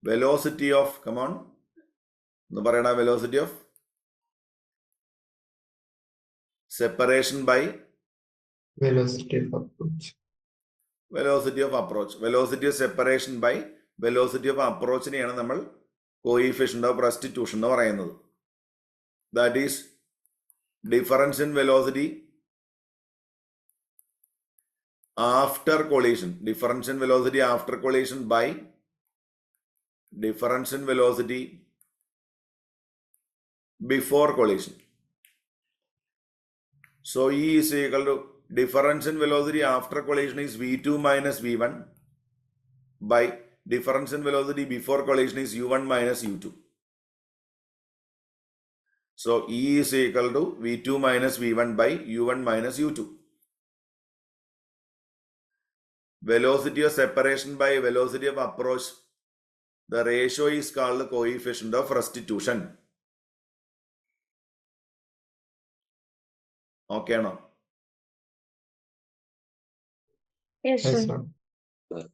Speaker 1: Velocity of, come on, velocity of separation by
Speaker 8: Velocity of approach.
Speaker 1: velocity of approach. Velocity of separation by velocity of approach നെയാണ് നമ്മൾ coefficient of restitution എന്ന് പറയുന്നത്. That is difference in velocity after collision. Difference in velocity after collision by difference in velocity before collision. So E is equal to difference in velocity after collision is V2 minus V1 by difference in velocity before collision is U1 minus U2. So E is equal to V2 minus V1 by U1 minus U2. Velocity of separation by velocity of approach. The ratio is called the coefficient of restitution. Okay, no?
Speaker 2: Yes,
Speaker 8: Yes,
Speaker 2: sir.
Speaker 8: sir.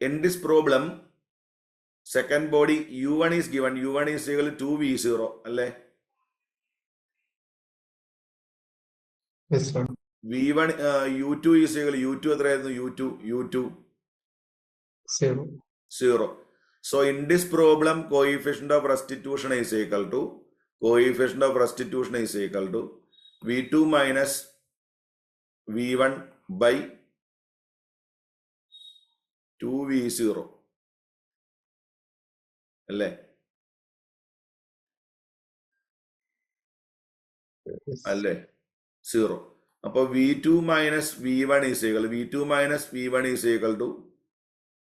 Speaker 1: In this problem, second body U1 is given. U1 is equal to 2V0. അല്ലേ?
Speaker 8: Yes, sir.
Speaker 1: V1 U2 is equal to U2 എത്രയായിരുന്നു? U2
Speaker 8: Zero.
Speaker 1: 0. So in this problem, coefficient of restitution is equal to V2 minus V1 by 2V0. അല്ലേ?
Speaker 8: Yes.
Speaker 1: അല്ലേ? 0. അപ്പോൾ V2 minus V1 is equal to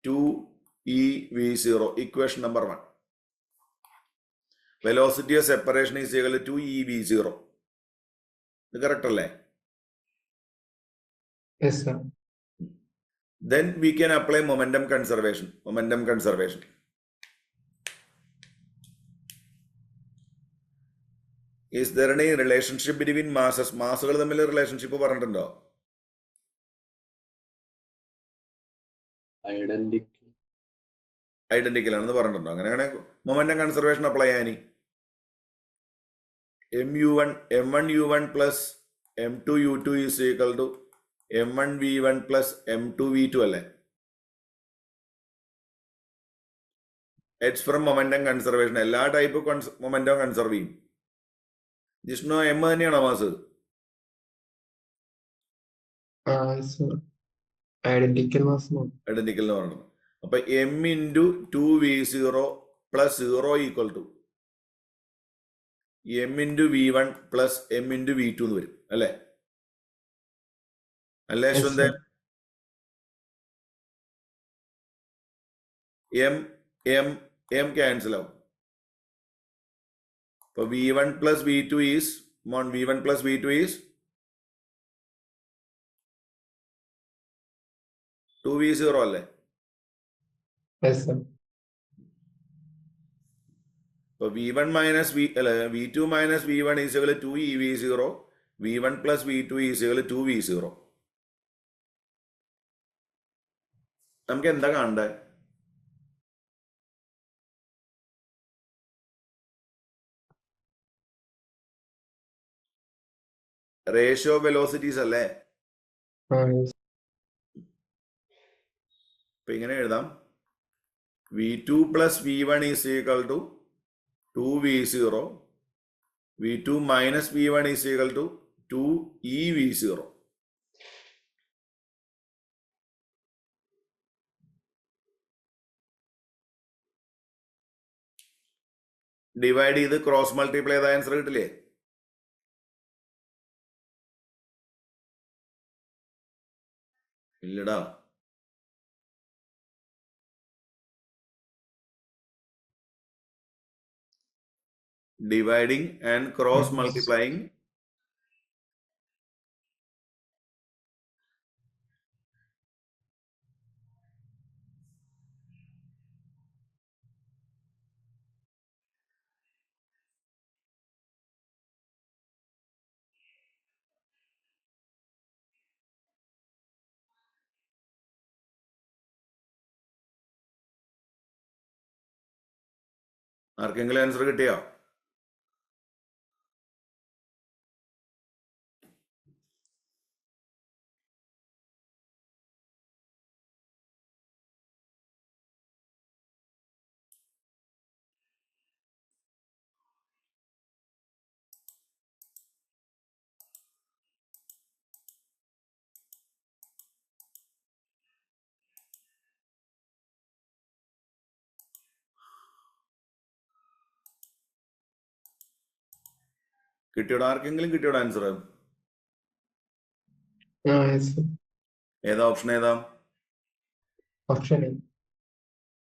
Speaker 1: 2EV0. Equation number 1. Velocity of separation is equal to 2EV0. ഇത് correct അല്ലേ?
Speaker 8: Yes, sir.
Speaker 1: Then we can apply momentum conservation. Is there any relationship between masses? മാസുകൾ തമ്മിൽ relationship പറഞ്ഞിട്ടുണ്ടോ? Identical ആണെന്ന് പറഞ്ഞിട്ടുണ്ടോ? അങ്ങനെയാണെങ്കിൽ momentum conservation apply ചെയ്യാനി M1 U1 plus M2 U2 is equal to M1 V1 plus M2 V2 അല്ലേ? H from momentum conservation. എല്ലാ type momentum conserve ചെയ്യും. Jishnu M തന്നെയാണോ മാസ്?
Speaker 8: ഐഡന്റിക്കൽ മാസ്
Speaker 1: ഐഡന്റിക്കൽ എന്ന് പറയുന്നത്. അപ്പൊ M into 2v0 plus 0 equal to M into v1 plus M into v2 എന്ന് വരും അല്ലേ? അല്ലേ Ashwanthan? M M M cancel ആവും. അപ്പൊ v1 plus v2 is v1 plus v2 is 2v0 അല്ലേ? അപ്പൊ v1 minus v2 minus v1 is equal to 2ev0, v1 plus v2 is equal to 2v0. നമുക്ക് എന്താ കാണണ്ടേ? റേഷ്യോ വെലോസിറ്റീസ് അല്ലേ? അപ്പൊ ഇങ്ങനെ എഴുതാം, v2 plus v1 is equal to 2v0, v2 minus v1 is equal to 2ev0. Divide ചെയ്ത് cross multiply ചെയ്ത answer കിട്ടില്ലേ? ഇല്ലടാ. ഡിവൈഡിങ് ആൻഡ് ക്രോസ് മൾട്ടിപ്ലൈയിങ് ആർക്കെങ്കിലും ആൻസർ കിട്ടിയോ? കിട്ടിയോടാ? ആർക്കെങ്കിലും കിട്ടിയോടാ ആൻസർ? ഏതാ ഓപ്ഷൻ? ഏതാ
Speaker 8: ഓപ്ഷൻ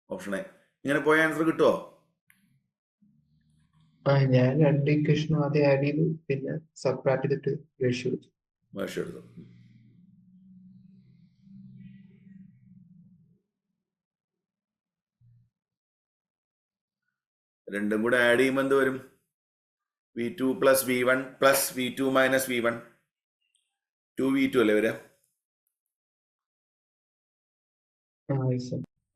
Speaker 1: ഓപ്ഷൻ എ? ഇങ്ങനെ പോയ ആൻസർ കിട്ടുമോ?
Speaker 8: ഞാൻ രണ്ട് ഇക്വേഷനും ആദ്യം ആഡ് ചെയ്തു, പിന്നെ സബ്ട്രാക്ട് ചെയ്തിട്ട് റേഷ്യോ എടുത്തു.
Speaker 1: റേഷ്യോ എടുത്തു. രണ്ടും കൂടെ ആഡ് ചെയ്യുമ്പോൾ എന്ത് വരും? v2 plus v1 plus v2 minus v1, 2v2 അല്ലേ വരാ?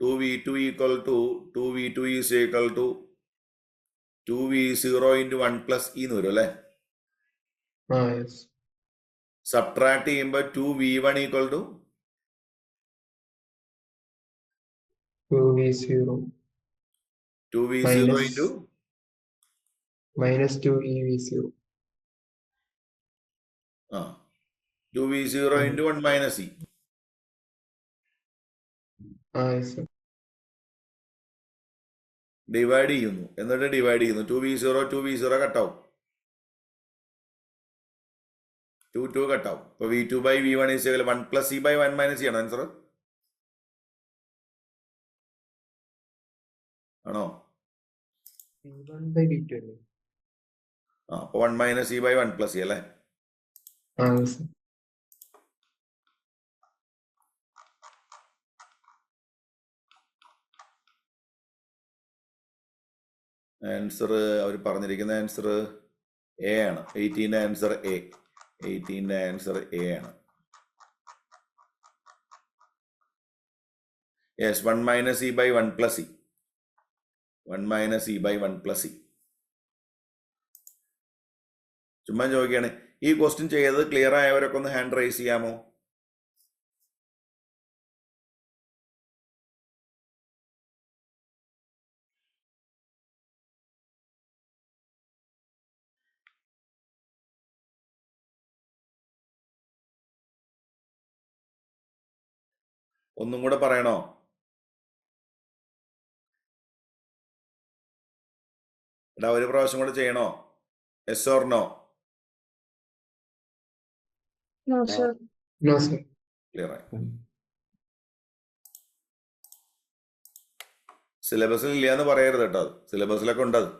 Speaker 1: 2v2 equal to 2v2 is equal to 2v0 into 1 plus e എന്ന് വരും അല്ലേ? സബ്ട്രാക്ട് ചെയ്യുമ്പോൾ 2v1 equal to 2v0 into
Speaker 8: minus 2ev0.
Speaker 1: 2v0 into 1 minus e. Divide ചെയ്യുന്നു, എന്നിട്ട് divide ചെയ്യുന്നു. 2v0 കട്ടാവും, 2 കട്ടാവും. അപ്പൊ v2 by v1 is 1 plus e by 1 minus ചെയ്യണം ആൻസർ ആണോ? അപ്പൊ 1 minus e by 1 plus e അല്ലേ? ആൻസർ അവർ പറഞ്ഞിരിക്കുന്ന ആൻസർ എ ആണ്. 18ന്റെ ആൻസർ എ. 18ന്റെ ആൻസർ എ ആണ്. Yes, 1 minus e by 1 plus e. 1 minus e by 1 plus e. ചുമ്മാ ചോദിക്കുകയാണ്, ഈ ക്വസ്റ്റ്യൻ ചെയ്തത് ക്ലിയർ ആയവരൊക്കെ ഒന്ന് ഹാൻഡ് റൈസ് ചെയ്യാമോ? ഒന്നും കൂടെ പറയണോ? എടാ ഒരു പ്രാവശ്യം കൂടെ ചെയ്യണോ? Yes or no?
Speaker 2: No, sir.
Speaker 8: No, sir.
Speaker 1: Clear ആയി. സിലബസിൽ ഇല്ല എന്ന് പറയരുത് കേട്ടോ, അത് സിലബസിലൊക്കെ ഉണ്ട് അത്.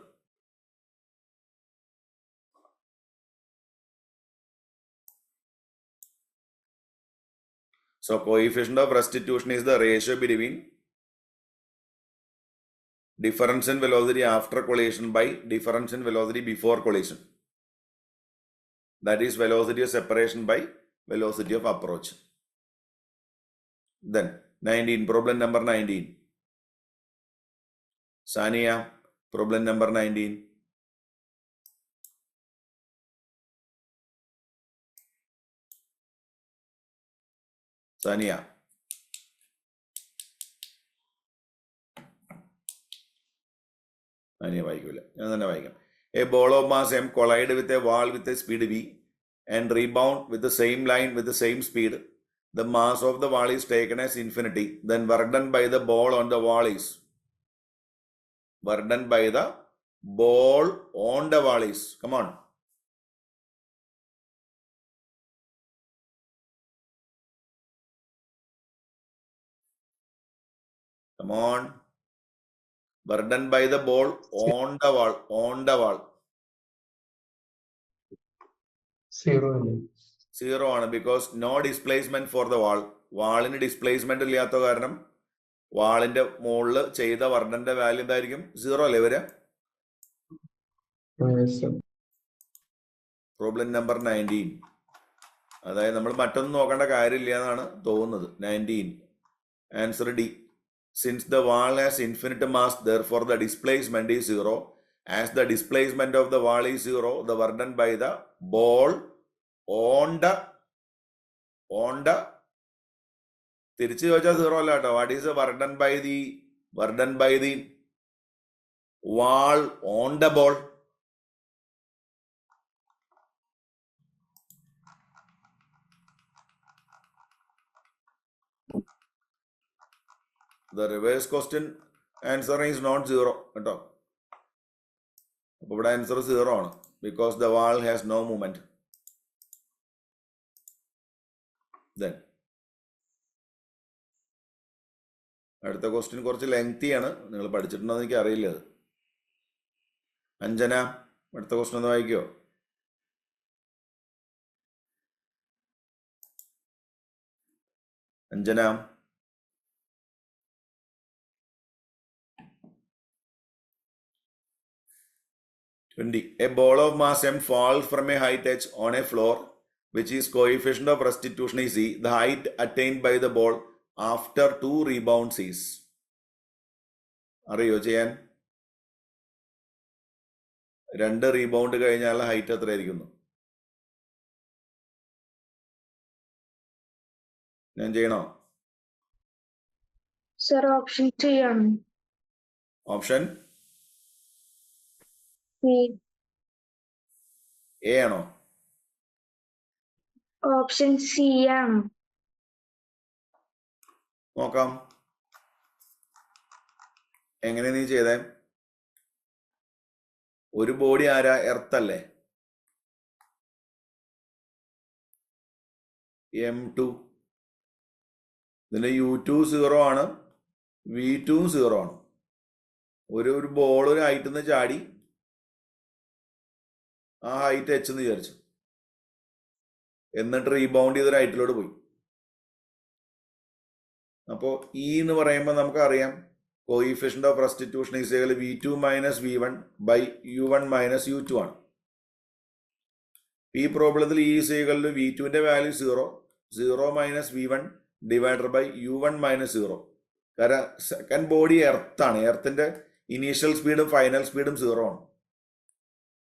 Speaker 1: So coefficient of restitution is the ratio between difference in velocity after collision by difference in velocity before collision. That is velocity of separation by velocity of approach. Then 19, problem number 19. Sania, problem number 19. Sania. Sania വായിക്കൂല, ഞാൻ തന്നെ വായിക്കാം. A ball of mass m collide with a wall with a speed v and rebound with the same line with the same speed. The mass of the wall is taken as infinity. Then work done by the ball on the wall is. Work done by the ball on the wall is. Come on. Come on. Work done by the ball on the wall. On the wall.
Speaker 8: 0 അല്ലേ?
Speaker 1: 0 ആണ്, because no displacement for the wall. വാളിന് displacement ഇല്ലാത്ത കാരണം വാളിന്റെ മുകളിൽ ചെയ്ത വർദ്ധന്റെ value എന്തായിരിക്കും? 0 അല്ലേ വരിക?
Speaker 8: Yes, sir.
Speaker 1: Problem number 19. അതായത് നമ്മൾ മറ്റൊന്നും നോക്കേണ്ട കാര്യമില്ല എന്നാണ് തോന്നുന്നത്. 19 answer D. Since the wall has infinite mass, therefore the displacement is 0. As the displacement of the wall is 0, the work done by the ball on the തിരിച്ചു ചോദിച്ചാൽ 0 അല്ല കേട്ടോ. What is work done by the wall on the ball? The reverse question answer is not 0 കേട്ടോ. അപ്പൊ ഇവിടെ answer 0 ആണ്, because the wall has no movement. Then അടുത്ത question കുറച്ച് ലെങ്തി ആണ്, നിങ്ങൾ പഠിച്ചിട്ടുണ്ടോ എന്ന് എനിക്ക് അറിയില്ല. അത് അഞ്ജന, അടുത്ത ക്വസ്റ്റ്യൻ ഒന്ന് വായിക്കോ? Anjana. A ball of mass m falls from a height h on a floor which is coefficient of restitution is e. The height attained by the ball after 2 rebounds is. അറിയോ ചെയ്യാൻ? 2 റീബൗണ്ട് കഴിഞ്ഞാൽ height എത്രയായിരിക്കുന്നു? ഞാൻ ചെയ്യണോ?
Speaker 2: Sir, option 3 ആണ്.
Speaker 1: Option
Speaker 2: C.
Speaker 1: A ആണോ?
Speaker 2: Option C ആണ്.
Speaker 1: നോക്കാം എങ്ങനെ നീ ചെയ്തേ. ഒരു ബോഡി ആരാ? എർത്ത് അല്ലേ? m2. ഇതിന്റെ u2 0 ആണ്, v2 0 ആണ്. ഒരു ബോൾ ഒരു ഹൈറ്റ് നിന്ന് ചാടി, ആ ഹൈറ്റ് h എന്ന് വിചാരിച്ചു, എന്നിട്ട് റീബൗണ്ട് ചെയ്തൊരു ഹൈറ്റിലോട്ട് പോയി. അപ്പോൾ ഇ എന്ന് പറയുമ്പോൾ നമുക്കറിയാം coefficient of restitution is equal v2 minus v1 by u1 minus u2 ആണ്. ഈ പ്രോബ്ലത്തിൽ ഇ ഈസ് ഈക്വൽ ടു v2ന്റെ value 0 minus v1 divided by u1 minus 0. കാരണം സെക്കൻഡ് ബോഡി എർത്താണ്, എർത്തിന്റെ ഇനീഷ്യൽ സ്പീഡും ഫൈനൽ സ്പീഡും 0 ആണ്.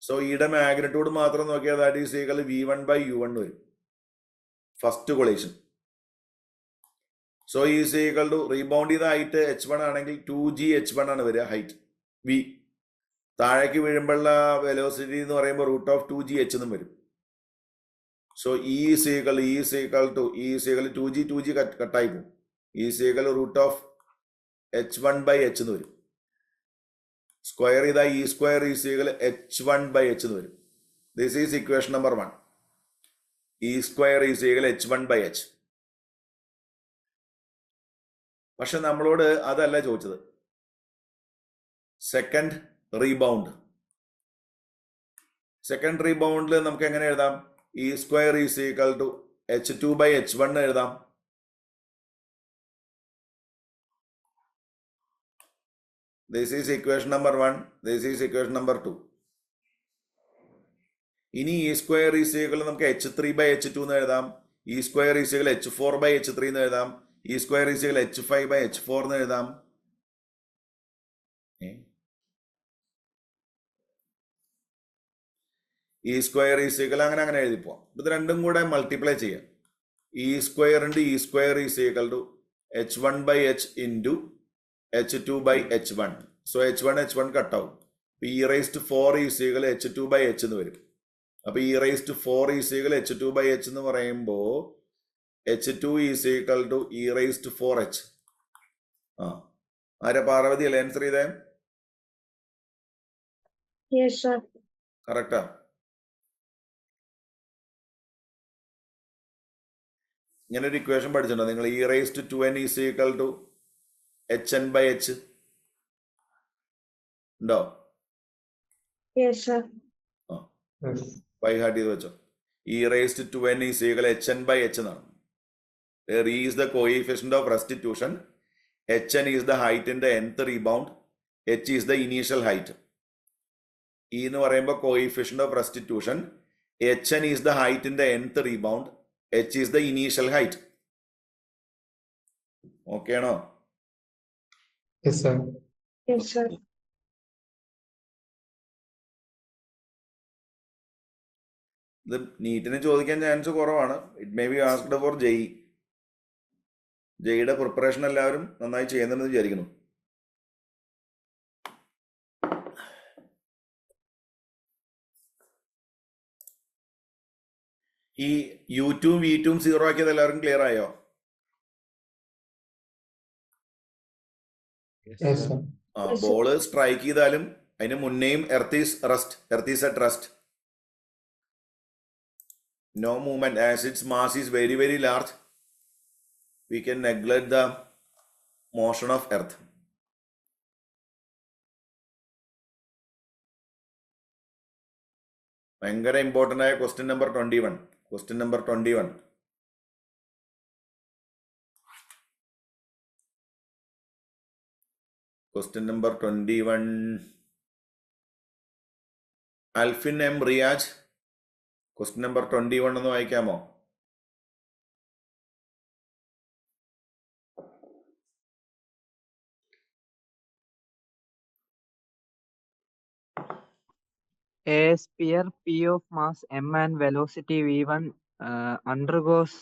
Speaker 1: സോ ഇയുടെ മാഗ്നിറ്റ്യൂഡ് മാത്രം നോക്കിയാൽ that is equal v1 by u1 വരും first collision. So is equal to rebound ചെയ്ത ഹൈറ്റ് h1 ആണെങ്കിൽ 2g h1 ആണ് വരിക ഹൈറ്റ് v. താഴേക്ക് വീഴുമ്പോഴുള്ള വെലോസിറ്റി എന്ന് പറയുമ്പോൾ √2g h എന്നും വരും. So is equal to 2g കട്ടായി പോകും. Is equal root of h1 by h എന്ന് വരും. സ്ക്വയർ ചെയ്താൽ e square is equal h1 by h എന്ന് വരും. This is equation number 1. E square is equal h1 by h. പക്ഷെ നമ്മളോട് അതല്ല ചോദിച്ചത്. Second rebound. സെക്കൻഡ് റീബൗണ്ടിൽ നമുക്ക് എങ്ങനെ എഴുതാം? E square is equal to h2 by h1 എഴുതാം. This is equation number 1. This is equation number 2. ഇനി ഇ സ്ക്വയർ ഈസ് ഈക്വൽ നമുക്ക് h3 ബൈ h2 എന്ന് എഴുതാം. E square is equal h4 by h3 എന്ന് എഴുതാം. E square is equal h5 by h4 എന്ന് എഴുതാം. E square is equal അങ്ങനെ എഴുതിപ്പോ. ഇത് രണ്ടും കൂടെ മൾട്ടിപ്ലൈ ചെയ്യാം. ഇ സ്ക്വയർ ഉണ്ട് e square is equal to h1 by h into h2 by h1. So h1 കട്ടാവും. E raised 4 is equal h2 by h എന്ന് വരും. അപ്പൊ e raised 4 is equal h2 by h എന്ന് പറയുമ്പോൾ h2 is equal to e raised 4h. ആരാ പാർവതി അല്ലേ answer ചെയ്തേ?
Speaker 2: Yes, sir.
Speaker 1: കറക്റ്റാ. ഇങ്ങനെ ഒരു ഇക്വേഷൻ പഠിച്ചിട്ടുണ്ടോ നിങ്ങൾ? E raised 2n is equal to hn by h ഉണ്ടോ?
Speaker 2: Yes, sir.
Speaker 8: Yes.
Speaker 1: By heart ചെയ്ത് വെച്ചോ. E raised 2n is equal hn by h എന്നാണ്. There is the coefficient of restitution. hn is the height in the nth rebound. h is the initial height. E എന്ന് പറയുമ്പോൾ coefficient of restitution. hn is the height in the nth rebound. h is the initial height. Okay ആണോ?
Speaker 8: Yes, sir.
Speaker 2: Yes, sir.
Speaker 1: ഇത് നീറ്റിന് ചോദിക്കാൻ chance കുറവാണ്. It may be asked for JEE. ജെയുടെ preparation എല്ലാവരും നന്നായി ചെയ്യുന്നുണ്ടെന്ന് വിചാരിക്കുന്നു. ഈ U2 V2 സീറോ ആക്കിയത് എല്ലാവർക്കും ക്ലിയർ ആയോ?
Speaker 8: Yes, sir.
Speaker 1: ബോള് സ്ട്രൈക്ക് ചെയ്താലും അതിന് മുന്നേയും earth is at rest. No movement as its mass is very very large. We can neglect the motion of earth. ഭയങ്കര ഇമ്പോർട്ടൻ്റ് ആയ question number 21. Question number 21. Question number 21. Alfin M Riyaj question number 21 ഒന്ന് വായിക്കാമോ?
Speaker 9: A sphere P of mass m and velocity v1 undergoes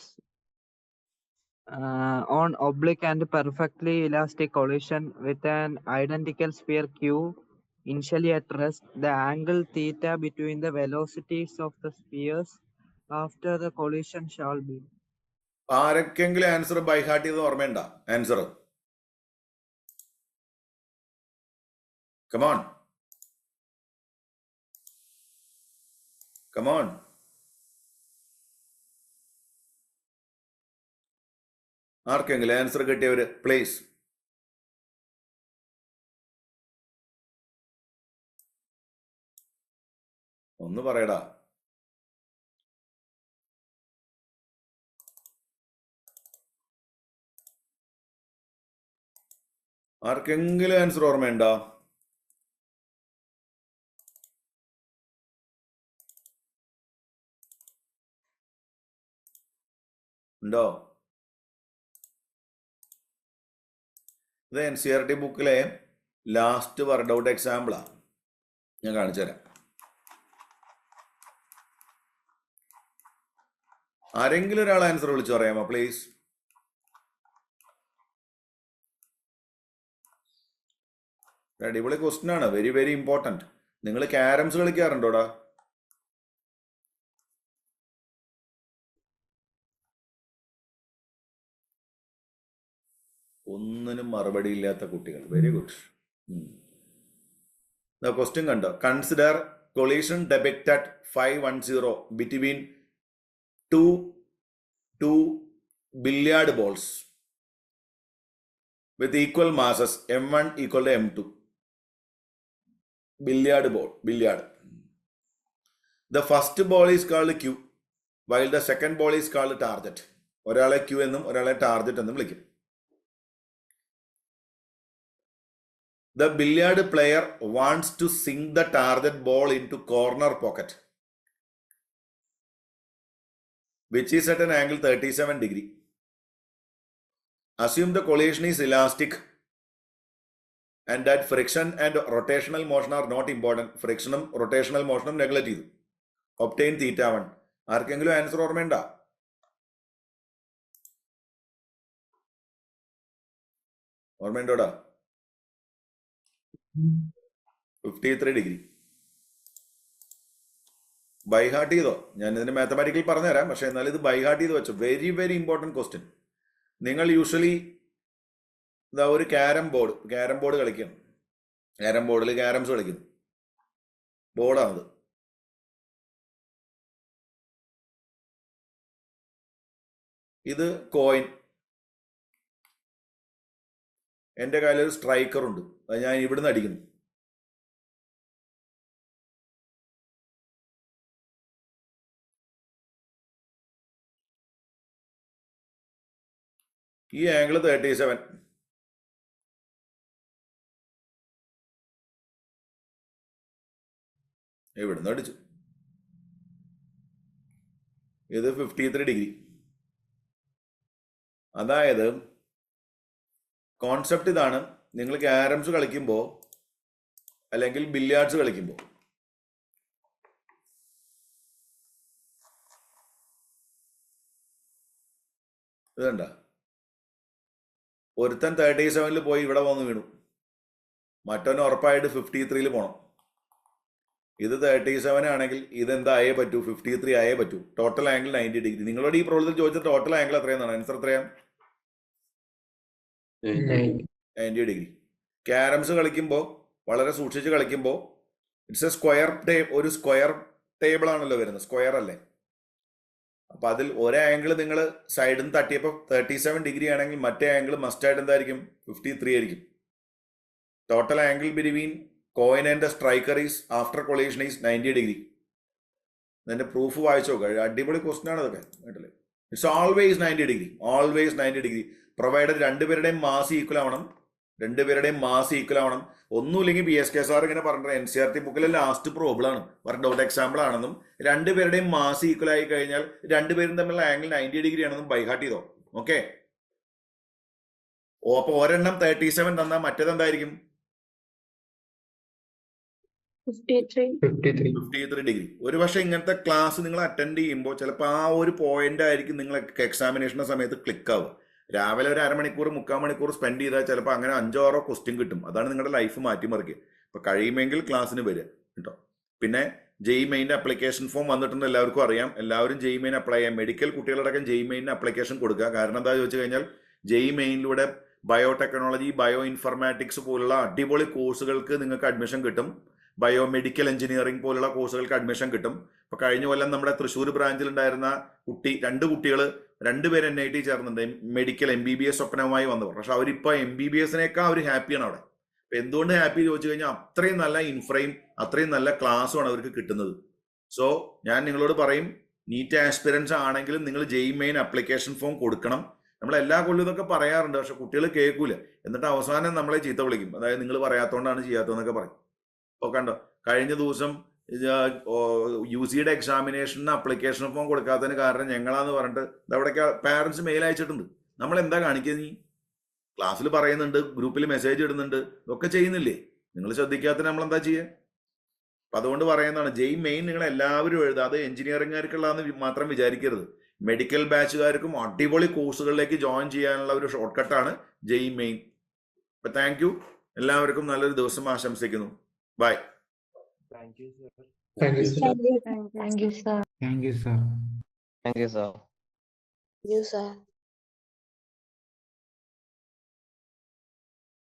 Speaker 9: on oblique and perfectly elastic collision with an identical sphere q initially at rest. The angle theta between the velocities of the spheres after the collision shall be.
Speaker 1: ആരൊക്കെങ്കിലും answer by heart ചെയ്ത് ഓർമ്മയുണ്ടോ? Answer come on come on. ആർക്കെങ്കിലും answer കിട്ടിയവര് please. ഒന്ന് പറയടാ. ആർക്കെങ്കിലും answer ഓർമ്മയുണ്ടോ? ഉണ്ടോ? ഇത് NCERT ബുക്കിലെ ലാസ്റ്റ് വർഡ് ഔട്ട് എക്സാമ്പിളാ. ഞാൻ കാണിച്ചു തരാം. ആരെങ്കിലും ഒരാൾ ആൻസർ വിളിച്ചു പറയാമോ പ്ലീസ്? അടിപൊളി ക്വസ്റ്റ്യൻ ആണ്. Very very important. നിങ്ങൾ ക്യാരംസ് കളിക്കാറുണ്ടോടാ? ഒന്നിനും മറുപടി ഇല്ലാത്ത കുട്ടികൾ. Very good. ക്വസ്റ്റ്യൻ കണ്ടോ? Consider collision depicted 510 between two billiard balls with equal masses m1 equal to m2. Billiard. The first ball is called Q, while the second ball is called target. ഒരാളെ Q എന്നും ഒരാളെ target എന്നും വിളിക്കും. The billiard player wants to sink the target ball into corner pocket, which is at an angle 37 degree. Assume the collision is elastic and that friction and rotational motion are not important. Frictionum rotational motionum neglect ചെയ്തു. Obtain θ1. ആർക്കെങ്കിലും answer ഓർമ്മയുണ്ടോ? ഓർമ്മയുണ്ടോടാ? 53 degree. By heart ചെയ്തോ? ഞാൻ ഇതിന് mathematical പറഞ്ഞുതരാം, പക്ഷെ എന്നാലും ഇത് ബൈ ഹാർട്ട് ചെയ്ത് വെച്ചോ. Very very important question. നിങ്ങൾ യൂഷ്വലി ഇതാ ഒരു ക്യാരം ബോർഡ് കളിക്കണം. ക്യാരം ബോർഡിൽ ക്യാരംസ് കളിക്കുന്നു. ബോർഡാണത്. ഇത് കോയിൻ. എൻ്റെ കയ്യിലൊരു സ്ട്രൈക്കർ ഉണ്ട്, അത് ഞാൻ ഇവിടുന്ന് അടിക്കുന്നു. ഈ ആംഗിൾ 37. ഇവിടുന്ന് അടിച്ചു. ഇത് 53 ഡിഗ്രി. അതായത് കോൺസെപ്റ്റ് ഇതാണ്. നിങ്ങൾ ക്യാരംസ് കളിക്കുമ്പോൾ അല്ലെങ്കിൽ ബില്യാർഡ്സ് കളിക്കുമ്പോൾ ഇതണ്ട, ഒരുത്തൻ 37 പോയി ഇവിടെ വന്ന് വീണു, മറ്റവൻ ഉറപ്പായിട്ട് 53 പോകണം. ഇത് 37 ആണെങ്കിൽ ഇതെന്താ ആയേ പറ്റൂ? 53 ആയേ പറ്റൂ. Total angle 90 degree. നിങ്ങളോട് ഈ പ്രോബ്ലത്തിൽ ചോദിച്ച ടോട്ടൽ ആംഗിൾ എത്രയാണെന്നാണ് ആൻസർ. എത്രയാണ്? 90 ഡിഗ്രി. ക്യാരംസ് കളിക്കുമ്പോൾ വളരെ സൂക്ഷിച്ച് കളിക്കുമ്പോൾ ഇറ്റ്സ് എ സ്ക്വയർ ഒരു സ്ക്വയർ ടേബിൾ ആണല്ലോ വരുന്നത്, സ്ക്വയർ അല്ലേ? അപ്പൊ അതിൽ ഒരേ ആംഗിൾ നിങ്ങൾ സൈഡിൽ നിന്ന് തട്ടിയപ്പോൾ 37 ഡിഗ്രി ആണെങ്കിൽ മറ്റേ ആംഗിൾ മസ്റ്റായിട്ട് എന്തായിരിക്കും? 53 ആയിരിക്കും. Total angle between coin and the striker is after collision is 90 degree. അതിന്റെ പ്രൂഫ് വായിച്ചു നോക്കുക. അടിപൊളി ക്വസ്റ്റൻ ആണ് അതൊക്കെ കേട്ടില്ലേ? It's always 90 degree. Always 90 degree. Provided രണ്ടുപേരുടെയും മാസ് ഈക്വൽ ആവണം. ഒന്നുമില്ലെങ്കിൽ PSK സാർ ഇങ്ങനെ പറഞ്ഞത് NCERT ബുക്കിലെ ലാസ്റ്റ് പ്രോബ്ലം ആണ്, വർക്ക് ഔട്ട് എക്സാമ്പിൾ ആണെന്നും രണ്ടുപേരുടെയും മാസ് ഈക്വൽ ആയി കഴിഞ്ഞാൽ രണ്ടുപേരും തമ്മിലുള്ള ആംഗിൾ 90 ഡിഗ്രി ആണെന്നും ബൈഹാർട്ട് ചെയ്തോ. ഓക്കെ. അപ്പൊ ഒരെണ്ണം 37 തന്നാൽ മറ്റേത് എന്തായിരിക്കും? 53 ഡിഗ്രി. ഒരു പക്ഷെ ഇങ്ങനത്തെ ക്ലാസ് നിങ്ങൾ അറ്റൻഡ് ചെയ്യുമ്പോൾ ചിലപ്പോൾ ആ ഒരു പോയിന്റ് ആയിരിക്കും നിങ്ങൾക്ക് എക്സാമിനേഷന്റെ സമയത്ത് ക്ലിക്ക് ആവുക. രാവിലെ ഒരു അരമണിക്കൂർ 3/4 മണിക്കൂർ സ്പെൻഡ് ചെയ്താൽ ചിലപ്പോൾ അങ്ങനെ 5-6 ക്വസ്റ്റ്യൻ കിട്ടും. അതാണ് നിങ്ങളുടെ ലൈഫ് മാറ്റിമറിക്കുക. അപ്പൊ കഴിയുമെങ്കിൽ ക്ലാസ്സിന് വരിക കേട്ടോ. പിന്നെ JEE മെയിൻ്റെ അപ്ലിക്കേഷൻ ഫോം വന്നിട്ടുണ്ട്, എല്ലാവർക്കും അറിയാം. എല്ലാവരും JEE മെയിൻ അപ്ലൈ ചെയ്യാം. മെഡിക്കൽ കുട്ടികളടക്കം JEE മെയിന് അപ്ലിക്കേഷൻ കൊടുക്കുക. കാരണം എന്താ ചോദിച്ചു കഴിഞ്ഞാൽ JEE മെയിനിലൂടെ ബയോടെക്നോളജി, ബയോ ഇൻഫർമാറ്റിക്സ് പോലുള്ള അടിപൊളി കോഴ്സുകൾക്ക് നിങ്ങൾക്ക് അഡ്മിഷൻ കിട്ടും. ബയോമെഡിക്കൽ എഞ്ചിനീയറിംഗ് പോലുള്ള കോഴ്സുകൾക്ക് അഡ്മിഷൻ കിട്ടും. ഇപ്പൊ കഴിഞ്ഞ കൊല്ലം നമ്മുടെ തൃശ്ശൂർ ബ്രാഞ്ചിൽ ഉണ്ടായിരുന്ന രണ്ട് കുട്ടികൾ, 2 പേര് NIT ചേർന്നുണ്ട്, മെഡിക്കൽ MBBS സ്വപ്നവുമായി വന്നവർ. പക്ഷെ അവരിപ്പോ MBBSനേക്കാൾ അവർ ഹാപ്പിയാണ് അവിടെ. അപ്പൊ എന്തുകൊണ്ട് ഹാപ്പി ചോദിച്ചു കഴിഞ്ഞാൽ അത്രയും നല്ല ഇൻഫ്രയും അത്രയും നല്ല ക്ലാസ്സുമാണ് അവർക്ക് കിട്ടുന്നത്. സോ ഞാൻ നിങ്ങളോട് പറയും, നീറ്റ് ആസ്പിറൻസ് ആണെങ്കിലും നിങ്ങൾ JEE മെയിൻ അപ്ലിക്കേഷൻ ഫോം കൊടുക്കണം. നമ്മൾ എല്ലാ കൊല്ലം ഇതൊക്കെ പറയാറുണ്ട്, പക്ഷെ കുട്ടികൾ കേൾക്കൂല. എന്നിട്ട് അവസാനം നമ്മളെ ചീത്ത വിളിക്കും. അതായത് നിങ്ങൾ പറയാത്തോണ്ടാണ് ചെയ്യാത്തതെന്നൊക്കെ പറയും. അപ്പോൾ കണ്ടോ, കഴിഞ്ഞ ദിവസം UCയുടെ എക്സാമിനേഷന് അപ്ലിക്കേഷൻ ഫോം കൊടുക്കാത്തതിന് കാരണം ഞങ്ങളാന്ന് പറഞ്ഞിട്ട് ഇതവിടേക്ക് പാരന്റ്സ് മെയിൽ അയച്ചിട്ടുണ്ട്. നമ്മൾ എന്താ കാണിക്കുക? നീ ക്ലാസ്സിൽ പറയുന്നുണ്ട്, ഗ്രൂപ്പിൽ മെസ്സേജ് ഇടുന്നുണ്ട്, ഇതൊക്കെ ചെയ്യുന്നില്ലേ? നിങ്ങൾ ശ്രദ്ധിക്കാത്തതിന് നമ്മൾ എന്താ ചെയ്യുക? അപ്പം അതുകൊണ്ട് പറയുന്നതാണ്, JEE മെയിൻ നിങ്ങൾ എല്ലാവരും എഴുതുക. അത് എഞ്ചിനീയറിംഗുകാർക്കുള്ളതെന്ന് മാത്രം വിചാരിക്കരുത്. മെഡിക്കൽ ബാച്ചുകാർക്കും അടിപൊളി കോഴ്സുകളിലേക്ക് ജോയിൻ ചെയ്യാനുള്ള ഒരു ഷോർട്ട് കട്ടാണ് JEE മെയിൻ. അപ്പം താങ്ക് യു. എല്ലാവർക്കും നല്ലൊരു ദിവസം ആശംസിക്കുന്നു. Bye.
Speaker 9: Thank you, sir.
Speaker 8: Thank you, sir.
Speaker 4: Thank you, sir.
Speaker 10: Thank you, sir.
Speaker 11: Thank you, sir.
Speaker 4: You, sir.